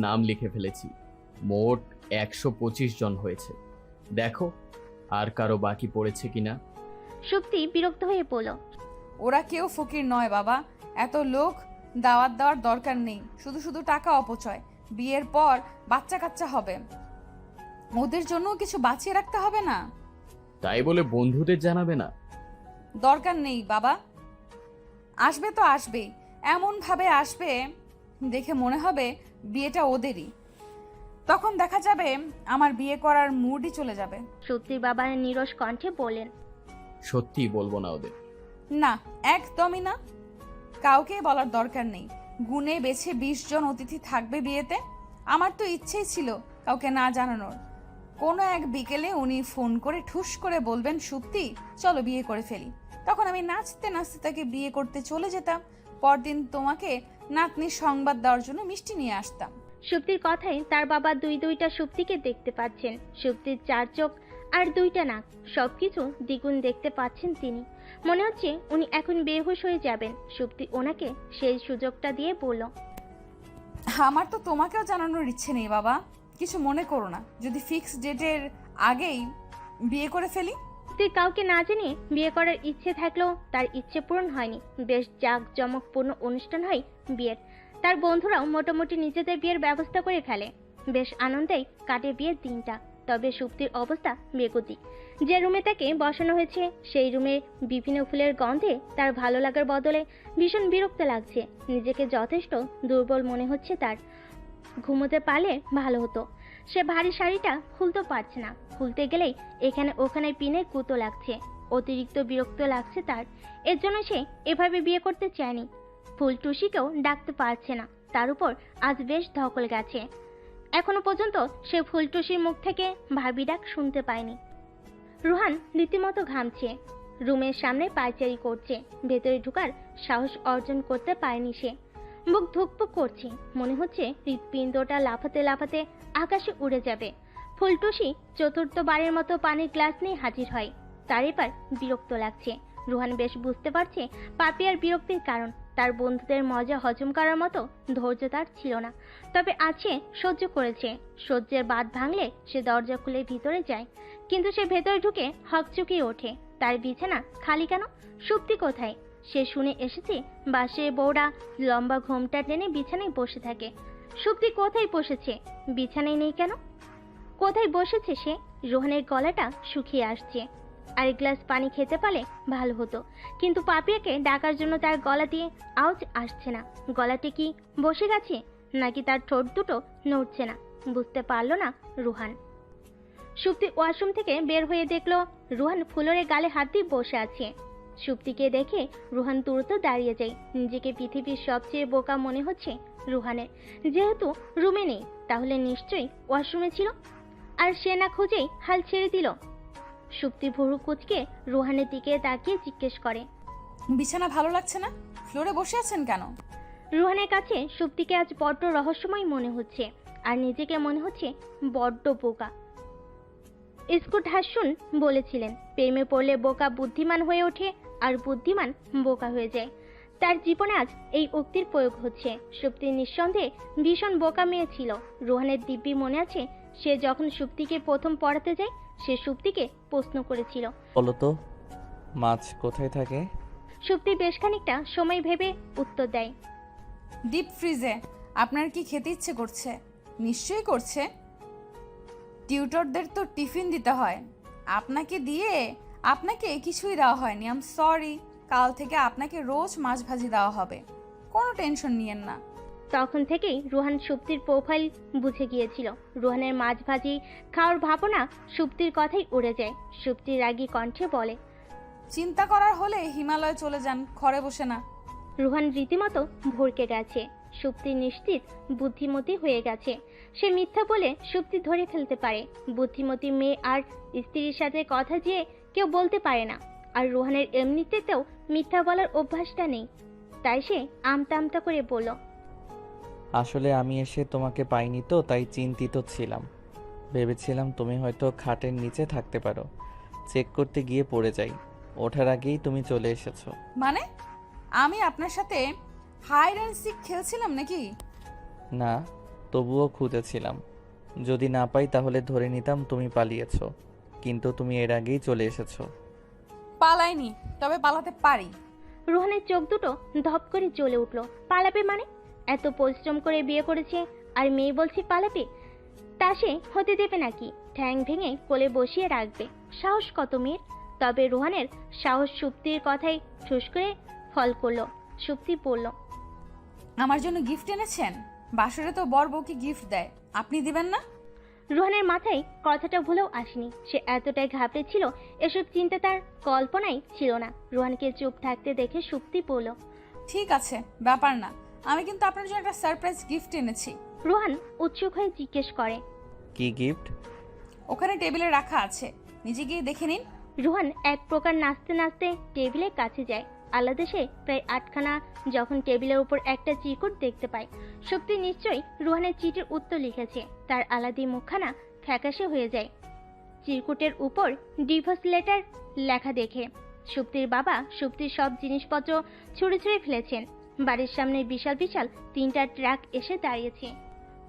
নাম লিখে ফেলেছি। মোট 125 জন হয়েছে। দেখো আর কারো বাকি পড়েছে কিনা। সুপ্তি বিরক্ত হয়ে বলল, ওরা কেউ ফকির নয় বাবা, এত লোক দাওয়াত দেওয়ার দরকার নেই। শুধু শুধু টাকা অপচয়, বিয়ের পর বাচ্চা কাচ্চা হবে। ওদের জন্য কিছু বাঁচিয়ে রাখতে হবে না? তাই বলে বন্ধুদের জানাবে না? দরকার নেই বাবা। আসবে তো আসবেই, এমন ভাবে আসবে দেখে মনে হবে বিয়েটা ওদেরই। তখন দেখা যাবে আমার বিয়ে করার মুডই চলে যাবে। সুপ্তির বাবা নিরস কণ্ঠে বললেন, সত্যিই বলবো না ওদের। না, একদমই না। কাউকে বলার দরকার নেই। গুণে বেছে 20 জন অতিথি থাকবে বিয়েতে। আমার তো ইচ্ছেই ছিল কাউকে না জানানোর। কোনো এক বিকেলে উনি ফোন করে ঠুস করে বলবেন, সুপ্তি চলো বিয়ে করে ফেলি। তখন আমি নাচতে নাচতে তাকে বিয়ে করতে চলে যেতাম। পরদিন তোমাকে নাতনির সংবাদ দেওয়ার জন্য মিষ্টি নিয়ে আসতাম। সুপ্তির কথায় তার বাবা দুইটা সুপ্তিকে দেখতে পাচ্ছেন। সুপ্তির 4 চোখ আর 2টা নাক, সবকিছু দ্বিগুণ দেখতে পাচ্ছেন তিনি। মনে হচ্ছে উনি এখন বেহুশ হয়ে যাবেন। সুপ্তি ওনাকে সেই সুযোগটা দিয়ে বলল, আমার তো তোমাকেও জানানোর ইচ্ছে নেই বাবা, কিছু মনে করো না যদি ফিক্স ডেটের আগেই বিয়ে করে ফেলি। তুই কাউকে না জানিয়ে বিয়ে করার ইচ্ছে থাকলেও তার ইচ্ছে পূরণ হয়নি। বেশ জাঁকজমকপূর্ণ অনুষ্ঠান হয় বিয়ের। তার বন্ধুরাও মোটামুটি নিজেদের বিয়ের ব্যবস্থা করে ফেলে। বেশ আনন্দেই কাটে বিয়ের দিনটা। তবে সুপ্তির অবস্থা বেগতি। যে রুমে তাকে বসানো হয়েছে সেই রুমে বিভিন্ন ফুলের গন্ধে তার ভালো লাগার বদলে ভীষণ বিরক্ত লাগছে। নিজেকে যথেষ্ট দুর্বল মনে হচ্ছে তার। ঘুমোতে পারলে ভালো হতো। সে ভারী শাড়িটা খুলতে পারছে না। খুলতে গেলেই এখানে ওখানে পিনে কুতো লাগছে। অতিরিক্ত বিরক্ত লাগছে তার। এর জন্য সে এভাবে বিয়ে করতে চায়নি। ফুলটুসিকেও ডাকতে পারছে না। তার উপর আজ বেশ ধকল গেছে। এখনো পর্যন্ত সে ফুলটুসির মুখ থেকে ভাবি ডাক শুনতে পায়নি। রুহান রীতিমতো ঘামছে। রুমের সামনে পায়চারি করছে। ভেতরে ঢোকার সাহস অর্জন করতে পারেনি সে। বুক ধুকপুক করছে। মনে হচ্ছে হৃৎপিণ্ডটা লাফাতে লাফাতে আকাশে উড়ে যাবে। ফুলটুসি চতুর্থবারের মতো পানির গ্লাস নিয়ে হাজির হয়। তার এবার বিরক্ত লাগছে। রুহান বেশ বুঝতে পারছে পাপিয়ার বিরক্তির কারণ। তার বন্ধুদের মজা হজম করার মতো ধৈর্য তার ছিল না। তবে আছে, সহ্য করেছে। সহ্যের বাঁধ ভাঙলে সে দরজা খুলে ভিতরে যায়। কিন্তু সে ভেতরে ঢুকে হকচকিয়ে ওঠে। তার বিছানা খালি কেন? সুপ্তি কোথায়? সে শুনে এসেছে বাসে বউরা লম্বা ঘোমটা টেনে বিছানায় বসে থাকে। সুপ্তি কোথায় বসেছে? বিছানায় নেই কেন? কোথায় বসেছে সে? রোহানের গলাটা শুকিয়ে আসছে। আর গ্লাস পানি খেতে পারলে ভালো হতো। কিন্তু পাপিয়াকে ডাকার জন্য তার গলা দিয়ে আওয়াজ আসছে না। গলাটি কি বসে গেছে নাকি তার ঠোঁট দুটো নড়ছে না বুঝতে পারল না রুহান। সুপ্তি ওয়াশরুম থেকে বের হয়ে দেখলো রুহান ফুলরে গালে হাত দিয়ে বসে আছে। সুপ্তিকে দেখে রুহান দ্রুত দাঁড়িয়ে যায়। নিজেকে পৃথিবীর সবচেয়ে বোকা মনে হচ্ছে রুহানের। যেহেতু রুমে নেই তাহলে নিশ্চয়ই ওয়াশরুমে ছিল। আর সে না খুঁজেই হাল ছেড়ে দিল। সুপ্তি ভুরু কুচকে রুহানের দিকে তাকিয়ে জিজ্ঞেস করে, বিছানা ভালো লাগছে না? ফ্লোরে বসে আছেন কেন? রুহানের কাছে সুপ্তিকে আজ বড্ড রহস্যময় মনে হচ্ছে। আর নিজেকে মনে হচ্ছে বড্ড বোকা। স্কুট হাসুন বলেছিলেন, প্রেমে পড়লে বোকা বুদ্ধিমান হয়ে ওঠে আর বুদ্ধিমান বোকা হয়ে যায়। তার জীবনে আজ এই উক্তির প্রয়োগ হচ্ছে। সুপ্তি নিঃসন্দেহে ভীষণ বোকা মেয়ে ছিল। রুহানের দিব্যি মনে আছে সে যখন সুপ্তিকে প্রথম পড়াতে যায় সে সুপ্তিকে প্রশ্ন করেছিল, বলো তো মাছ কোথায় থাকে? সুপ্তি বেশ খানিকটা সময় ভেবে উত্তর দেয়, ডিপ ফ্রিজে। আপনার কি খেতে ইচ্ছে করছে? নিশ্চয়ই করছে। টিউটরদের তো টিফিন দিতে হয়। আপনাকে কিছুই দেওয়া হয়নি। I am sorry. কাল থেকে আপনাকে রোজ মাছ ভাজি দেওয়া হবে। কোনো টেনশন নিয়েন না। তখন থেকেই রুহান সুপ্তির প্রোফাইল বুঝে গিয়েছিল। রুহানের মাছ ভাজি খাওয়ার ভাবনা সুপ্তির কথাই উড়ে যায়। সুপ্তি রাগী কণ্ঠে বলে, চিন্তা করার হলে হিমালয়ে চলে যান, ঘরে বসে না। রুহান রীতিমতো ভরকে গেছে। সুপ্তি নিশ্চিত বুদ্ধিমতী হয়ে গেছে। সে মিথ্যা বলে সুপ্তি ধরে ফেলতে পারে। বুদ্ধিমতী মেয়ে আর স্ত্রীর সাথে কথা যে কেউ বলতে পারে না। আর রুহানের এমনিতেও মিথ্যা বলার অভ্যাসটা নেই। তাই সে আমতা আমতা করে বলল, আসলে আমি এসে তোমাকে পাইনি তো তাই চিন্তিত ছিলাম। ভেবেছিলাম তুমি হয়তো খাটের নিচে থাকতে পারো। চেক করতে গিয়ে পড়ে যাই। ওঠার আগেই তুমি চলে এসেছো। মানে আমি আপনার সাথে হাইড অ্যান্ড সিক খেলছিলাম নাকি? না, তবুও খুঁজেছিলাম। যদি না পাই তাহলে ধরে নিতাম তুমি পালিয়েছো। কিন্তু তুমি এর আগেই চলে এসেছো। পালাইনি, তবে পালাতে পারি। রুহানের চোখ দুটো ধপ করে জ্বলে উঠল। পালাবে মানে? এত পরিশ্রম করে বিয়ে করেছে আর মেয়ে বলছে পালাবে? তা সে হতে দেবে নাকি? ঠ্যাং ভেঙে কোলে বসিয়ে রাখবে। সাহস কত মেয়ের! তবে রোহানের সাহস সুপ্তির কথাই ঠুস করে ফল করলো। সুপ্তি বলল, আমার জন্য গিফট এনেছেন? বাসরে তো বর বউকে গিফট দেয়, আপনি দিবেন না? রোহানের মাথায় কথাটা ভুলেও আসেনি। সে এতটাই ঘাবড়ে ছিল, এসব চিন্তা তার কল্পনাই ছিল না। রোহানকে চুপ থাকতে দেখে সুপ্তি বলল, ঠিক আছে, ব্যাপার না। আমি কিন্তু আপনার জন্য একটা সারপ্রাইজ গিফট এনেছি। রোহান উৎসুক হয়ে জিজ্ঞেস করে, কি গিফট? ওখানে টেবিলে রাখা আছে, নিজে গিয়ে দেখে নিন। রোহান এক প্রকার নাচতে নাচতে টেবিলের কাছে যায়। আলাদা সে প্রায় 8খানা যখন টেবিলের উপর একটা চিরকুট দেখতে পায়। শক্তি নিশ্চয়ই রোহানের চিঠির উত্তর লিখেছে। তার আলাদি মুখখানা ফ্যাকাশে হয়ে যায় চিরকুটের উপর ডিভোর্স লেটার লেখা দেখে। সুপ্তির বাবা সুপ্তির সব জিনিসপত্র ছুঁড়ে ছুঁড়ে ফেলেছেন। বাড়ির সামনে বিশাল বিশাল 3টা ট্রাক এসে দাঁড়িয়েছে।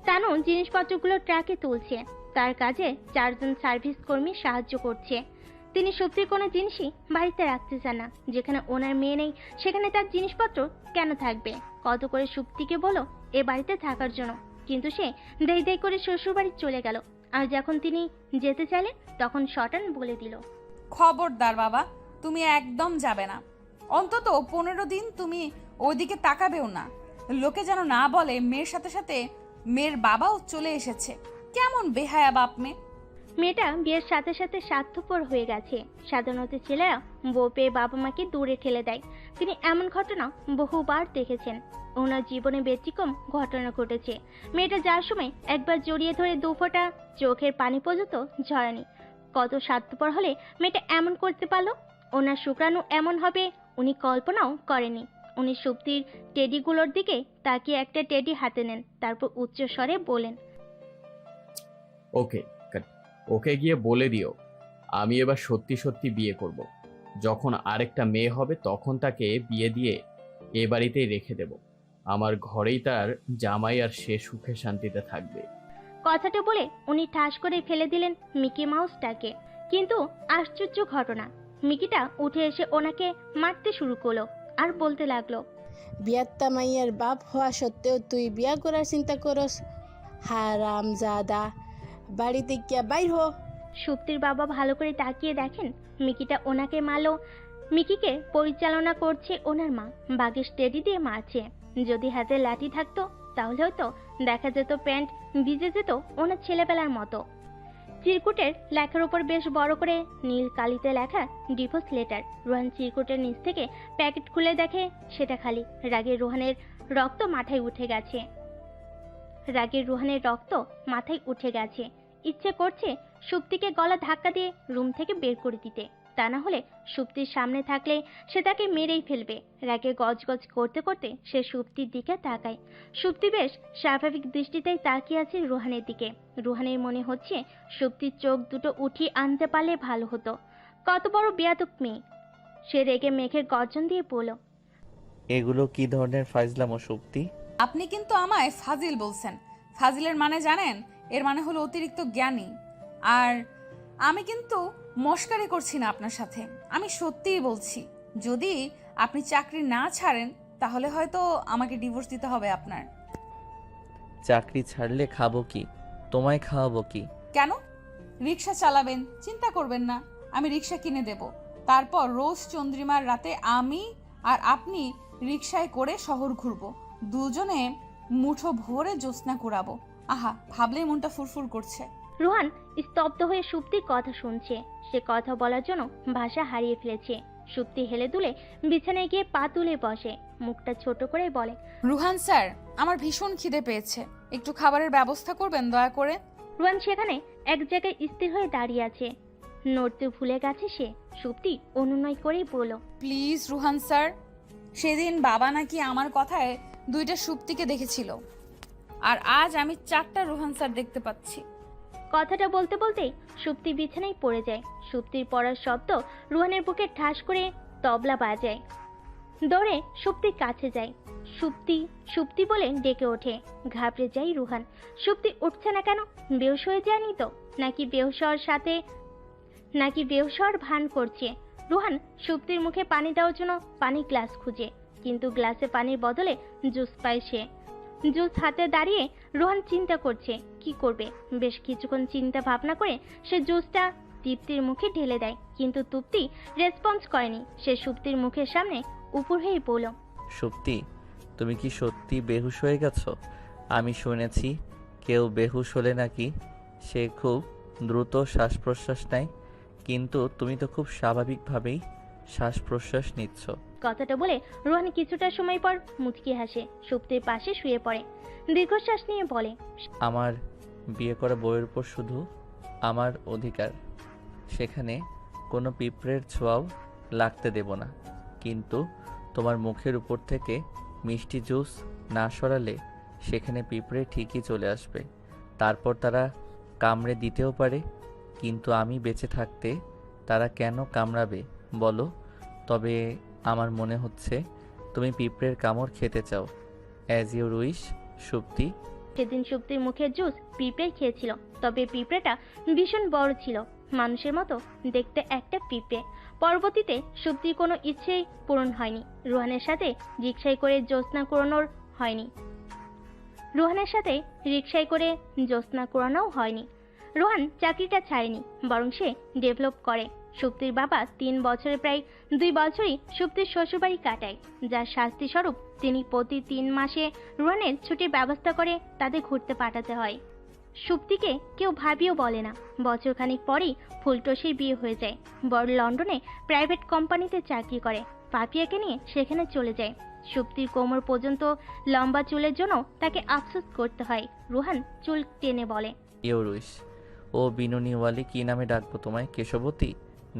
তানু জিনিসপত্রগুলো ট্রাকে তুলছে। তার কাজে 4জন সার্ভিস কর্মী সাহায্য করছে। তিনি সুপ্তির কোনো জিনিসই বাড়িতে রাখতে চান না। যেখানে ওনার মেয়ে নেই সেখানে তার জিনিসপত্র কেন থাকবে? কত করে সুপ্তিকে বলো এ বাড়িতে থাকার জন্য, কিন্তু সে দেই দেই করে শ্বশুর বাড়ি চলে গেল। আর যখন তিনি যেতে চাইলেন তখন শটান বলে দিল, খবরদার বাবা, তুমি একদম যাবে না। অন্তত 15 দিন তুমি ওইদিকে তাকাবেও না। লোকে যেন না বলে মেয়ের সাথে সাথে মেয়ের বাবাও চলে এসেছে। কেমন বেহায়া বাপ মেয়ে! মেয়েটা বিয়ের সাথে সাথে স্বার্থপর হয়ে গেছে। সাধারণত ছেলেরা বউ পেয়ে বাবা মাকে দূরে ঠেলে দেয়। তিনি এমন ঘটনা বহুবার দেখেছেন। ওনার জীবনে ব্যতিক্রম ঘটনা ঘটেছে। মেয়েটা যার সময় একবার জড়িয়ে ধরে 2 ফোঁটা চোখের পানি পর্যন্ত ঝরানি। কত স্বার্থপর হলে মেয়েটা এমন করতে পারলো? ওনার শুক্রাণু এমন হবে উনি কল্পনাও করেনি। উনি সুপ্তির টেডিগুলোর দিকে তাকিয়ে একটা টেডি হাতে নেন, তারপর উচ্চ স্বরে বলেন, ওকে ওকে গিয়ে বলে দিও আমি এবার সত্যি সত্যি বিয়ে করব। যখন আরেকটা মেয়ে হবে তখন তাকে বিয়ে দিয়ে এ বাড়িতেই রেখে দেব। আমার ঘরেই তার জামাই আর সে সুখে শান্তিতে থাকবে। কথাটা বলে উনি ঠাস করে ফেলে দিলেন মিকি মাউসটাকে। কিন্তু আশ্চর্য ঘটনা, মিকিটা উঠে এসে ওনাকে মারতে শুরু করলো আর বলতে লাগলো, বিয়াত্তা মাইয়ার বাপ হওয়া সত্ত্বেও তুই বিয়া করার চিন্তা করস? হারামজাদা, বাড়িতে গিয়া বাইর হ। সুপ্তির বাবা ভালো করে তাকিয়ে দেখেন মিকিটা ওনাকে মারলো। মিকিকে পরিচালনা করছে ওনার মা, বাগের স্টেডি দিয়ে মারছে। যদি হাতে লাঠি থাকতো তাহলে হয়তো দেখা যেত প্যান্ট ভিজে যেত ওনার ছেলেবেলার মতো। চিরকুটের লেখার উপর বেশ বড় করে নীল কালিতে লেখা ডিভোর্স লেটার। রোহান চিরকুটের নিচ থেকে প্যাকেট খুলে দেখে সেটা খালি। রাগে রোহানের রক্ত মাথায় উঠে গেছে। ইচ্ছে করছে সুপ্তিকে গলা ধাক্কা দিয়ে রুম থেকে বের করে দিতে। তা না হলে সুপ্তির সামনে থাকলে সে তাকে মেরেই ফেলবে। রাগে গজগজ করতে করতে সে সুপ্তির দিকে তাকায়। সুপ্তি বেশ স্বাভাবিক দৃষ্টিতেই তাকিয়ে আছে রোহানের দিকে। রোহানের মনে হচ্ছে সুপ্তির চোখ দুটো উঠিয়ে আনতে পারলে ভালো হতো। কত বড় বেয়াদব মেয়ে! সে রেগে মেঘের গর্জন দিয়ে বলল, এগুলো কি ধরনের ফাইজলামো সুপ্তি? আপনি কিন্তু আমায় ফাজিল বলছেন। ফাজিলের মানে জানেন? এর মানে হলো অতিরিক্ত জ্ঞানী। আর আমি কিন্তু মশকারি করছি না আপনার সাথে, আমি সত্যিই বলছি। যদি আপনি চাকরি না ছাড়েন তাহলে হয়তো আমাকে ডিভোর্স দিতে হবে আপনার। চাকরি ছাড়লে খাবো কি? তোমায় খাওয়াবো কি? কেন? রিক্সা চালাবেন, চিন্তা করবেন না, আমি রিক্সা কিনে দেব। তারপর রোজ চন্দ্রিমার রাতে আমি আর আপনি রিক্সায় করে শহর ঘুরবো, দুজনে মুঠো ভরে জ্যোৎস্না কুড়াবো। আহা, ভাবলেই মনটা ফুরফুর করছে। রোহান স্তব্ধ হয়ে সুপ্তির কথা শুনছে। সে কথা বলার জন্য ভাষা হারিয়ে ফেলেছে। সুপ্তি হেলে দুলে বিছানায় গিয়ে পা তুলে বসে, মুখটা ছোট করে বলে, রুহান স্যার, আমার ভীষণ খিদে পেয়েছে, একটু খাবারের ব্যবস্থা করবেন দয়া করে। রোহান সেখানে এক জায়গায় স্থির হয়ে দাঁড়িয়ে আছে। নড়তে ভুলে গেছে সে। সুপ্তি অনুনয় করেই বলল, প্লিজ রুহান স্যার। সেদিন বাবা নাকি আমার কথায় 2টা সুপ্তিকে দেখেছিল, আর আজ আমি 4টা রুহান স্যার দেখতে পাচ্ছি। কথাটা বলতে বলতেই সুপ্তি বিছানায় পড়ে যায়। সুপ্তির পড়ার শব্দ রুহানের বুকে ঠাস করে তবলা বাজায়। দৌড়ে সুপ্তির কাছে যায়। সুপ্তি সুপ্তি বলে ডেকে ওঠে। ঘাবড়ে যায় রুহান। সুপ্তি উঠছে না কেন? বেহুশ হয়ে যায়নি তো? নাকি বেহুশ হওয়ার ভান করছে? রুহান সুপ্তির মুখে পানি দেওয়ার জন্য পানি গ্লাস খুঁজে, কিন্তু গ্লাসে পানির বদলে জুস পায় সে। জুস হাতে দাঁড়িয়ে রোহান চিন্তা করছে কি করবে। বেশ কিছুক্ষণ চিন্তা ভাবনা করে সে জুসটা তৃপ্তির মুখে ঢেলে দেয়, কিন্তু তৃপ্তি রেসপন্স করেনি। সে সুপ্তির মুখের সামনে উপর হয়ে পড়ল। সুপ্তি, তুমি কি সত্যি বেহুশ হয়ে গেছো? আমি শুনেছি কেউ বেহুশ হলে নাকি সে খুব দ্রুত শ্বাস প্রশ্বাস নেয়, কিন্তু তুমি তো খুব স্বাভাবিকভাবেই শ্বাস প্রশ্বাস নিচ্ছ। কথাটা বলে রোহান কিছুটা সময় পর মুচকি হাসে, সুপ্তির পাশে শুয়ে পড়ে, দীর্ঘশ্বাস নিয়ে বলে, আমার বিয়ে করা বউয়ের উপর শুধু আমার অধিকার, সেখানে কোনো পিঁপড়ের ছোঁয়াও লাগতে দেব না। কিন্তু তোমার মুখের উপর থেকে মিষ্টি জুস না সরালে সেখানে পিঁপড়ে ঠিকই চলে আসবে। তারপর তারা কামড়ে দিতেও পারে, কিন্তু আমি বেঁচে থাকতে তারা কেন কামড়াবে বলো? তবে আমার মনে হচ্ছে তুমি পিঁপড়ের কামড় খেতে চাও। As your wish, Supti. সেদিন সুপ্তির মুখের জুস পিঁপড়ে খেয়েছিল, তবে পিঁপড়েটা ভীষণ বড় ছিল, মানুষের মতো দেখতে একটা পিঁপড়ে। পরবর্তীতে সুপ্তির কোনো ইচ্ছেই পূরণ হয়নি। রোহানের সাথে রিকশায় করে জ্যোৎস্না করানোও হয়নি। রোহান চাকরিটা ছাড়েনি, বরং সে ডেভেলপ করে। সুপ্তির বাবা 3 বছরে প্রায় 2 বছরই সুপ্তির শ্বশুরবাড়ি কাটায়, যার শাস্তি স্বরূপ তিনি প্রতি 3 মাসে রোহানের ছুটির ব্যবস্থা করে তাদের ঘুরতে পাঠাতে হয়। সুপ্তিকে কেউ ভাবিও বলে না। বছরখানিক পরেই ফুলটসির বিয়ে হয়ে যায়। বড় লন্ডনে প্রাইভেট কোম্পানিতে চাকরি করে। পাপিয়াকে নিয়ে সেখানে চলে যায়। সুপ্তির কোমর পর্যন্ত লম্বা চুলের জন্য তাকে আফসোস করতে হয়। রোহান চুল টেনে বলে, ইউর উইশ। ও বিনুনিওয়ালি, কি নামে ডাকবো তোমায়? কেশবতী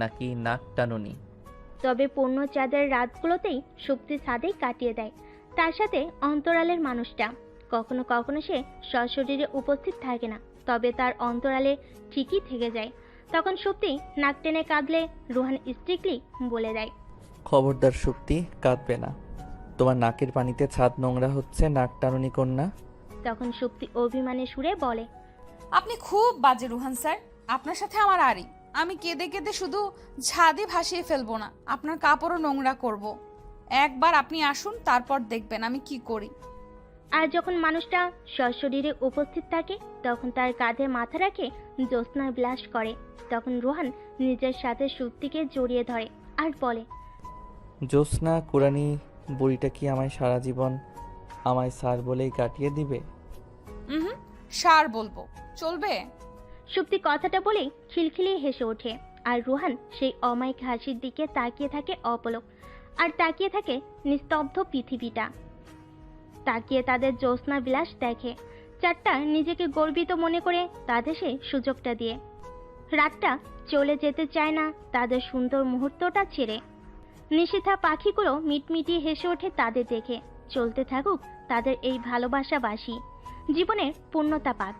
নাকি নাক টানুনি? তবে পূর্ণ চাঁদের রাতগুলোতেই সুপ্তি ছাদেই কাটিয়ে দেয়। তার সাথে অন্তরালের মানুষটা। কখনো কখনো সে সশরীরে উপস্থিত থাকে না, তবে তার অন্তরালে ঠিকই থেকে যায়। তখন সুপ্তি নাক টেনে কাঁদলে রোহান স্ট্রিক্টলি বলে দেয়, খবরদার সুপ্তি, কাঁদবে না। তোমার নাকের পানিতে ছাদ নোংরা হচ্ছে, নাক টানুনি কন্যা। তখন সুপ্তি অভিমানে সুরে বলে, আপনি খুব বাজে রুহান স্যার, আপনার সাথে আমার আড়ি। আমি কেঁদে কেঁদে শুধু ছাদে ভাসিয়ে ফেলবো না, আপনার কাপড়ও নোংরা করব। একবার আপনি আসুন, তারপর দেখবেন আমি কি করি। আর যখন মানুষটা সশরীরে উপস্থিত থাকে তখন তার কাঁধে মাথা রাখে জ্যোৎস্না বিলাস করে। তখন রোহান নিজের সাথে সুপ্তিকে জড়িয়ে ধরে আর বলে, জ্যোৎস্না কুরানি বুড়িটা কি আমায় সারা জীবন আমায় স্যার বলেই কাটিয়ে দিবে? হুম, সার বলবো, চলবে? সুপ্তি কথাটা বলেই খিলখিলিয়ে হেসে ওঠে। আর রোহান সেই অমায়িক হাসির দিকে তাকিয়ে থাকে অপলক, আর তাকিয়ে থাকে নিস্তব্ধ পৃথিবীটা। তাকিয়ে তাদের জ্যোৎস্না বিলাস দেখে। চারটা নিজেকে গর্বিত মনে করে তাদের সে সুযোগটা দিয়ে। রাতটা চলে যেতে চায় না তাদের সুন্দর মুহূর্তটা ছেড়ে। নিশিথা পাখিগুলো মিটমিটিয়ে হেসে ওঠে তাদের দেখে। চলতে থাকুক তাদের এই ভালোবাসাবাসী, জীবনের পূর্ণতা পাক।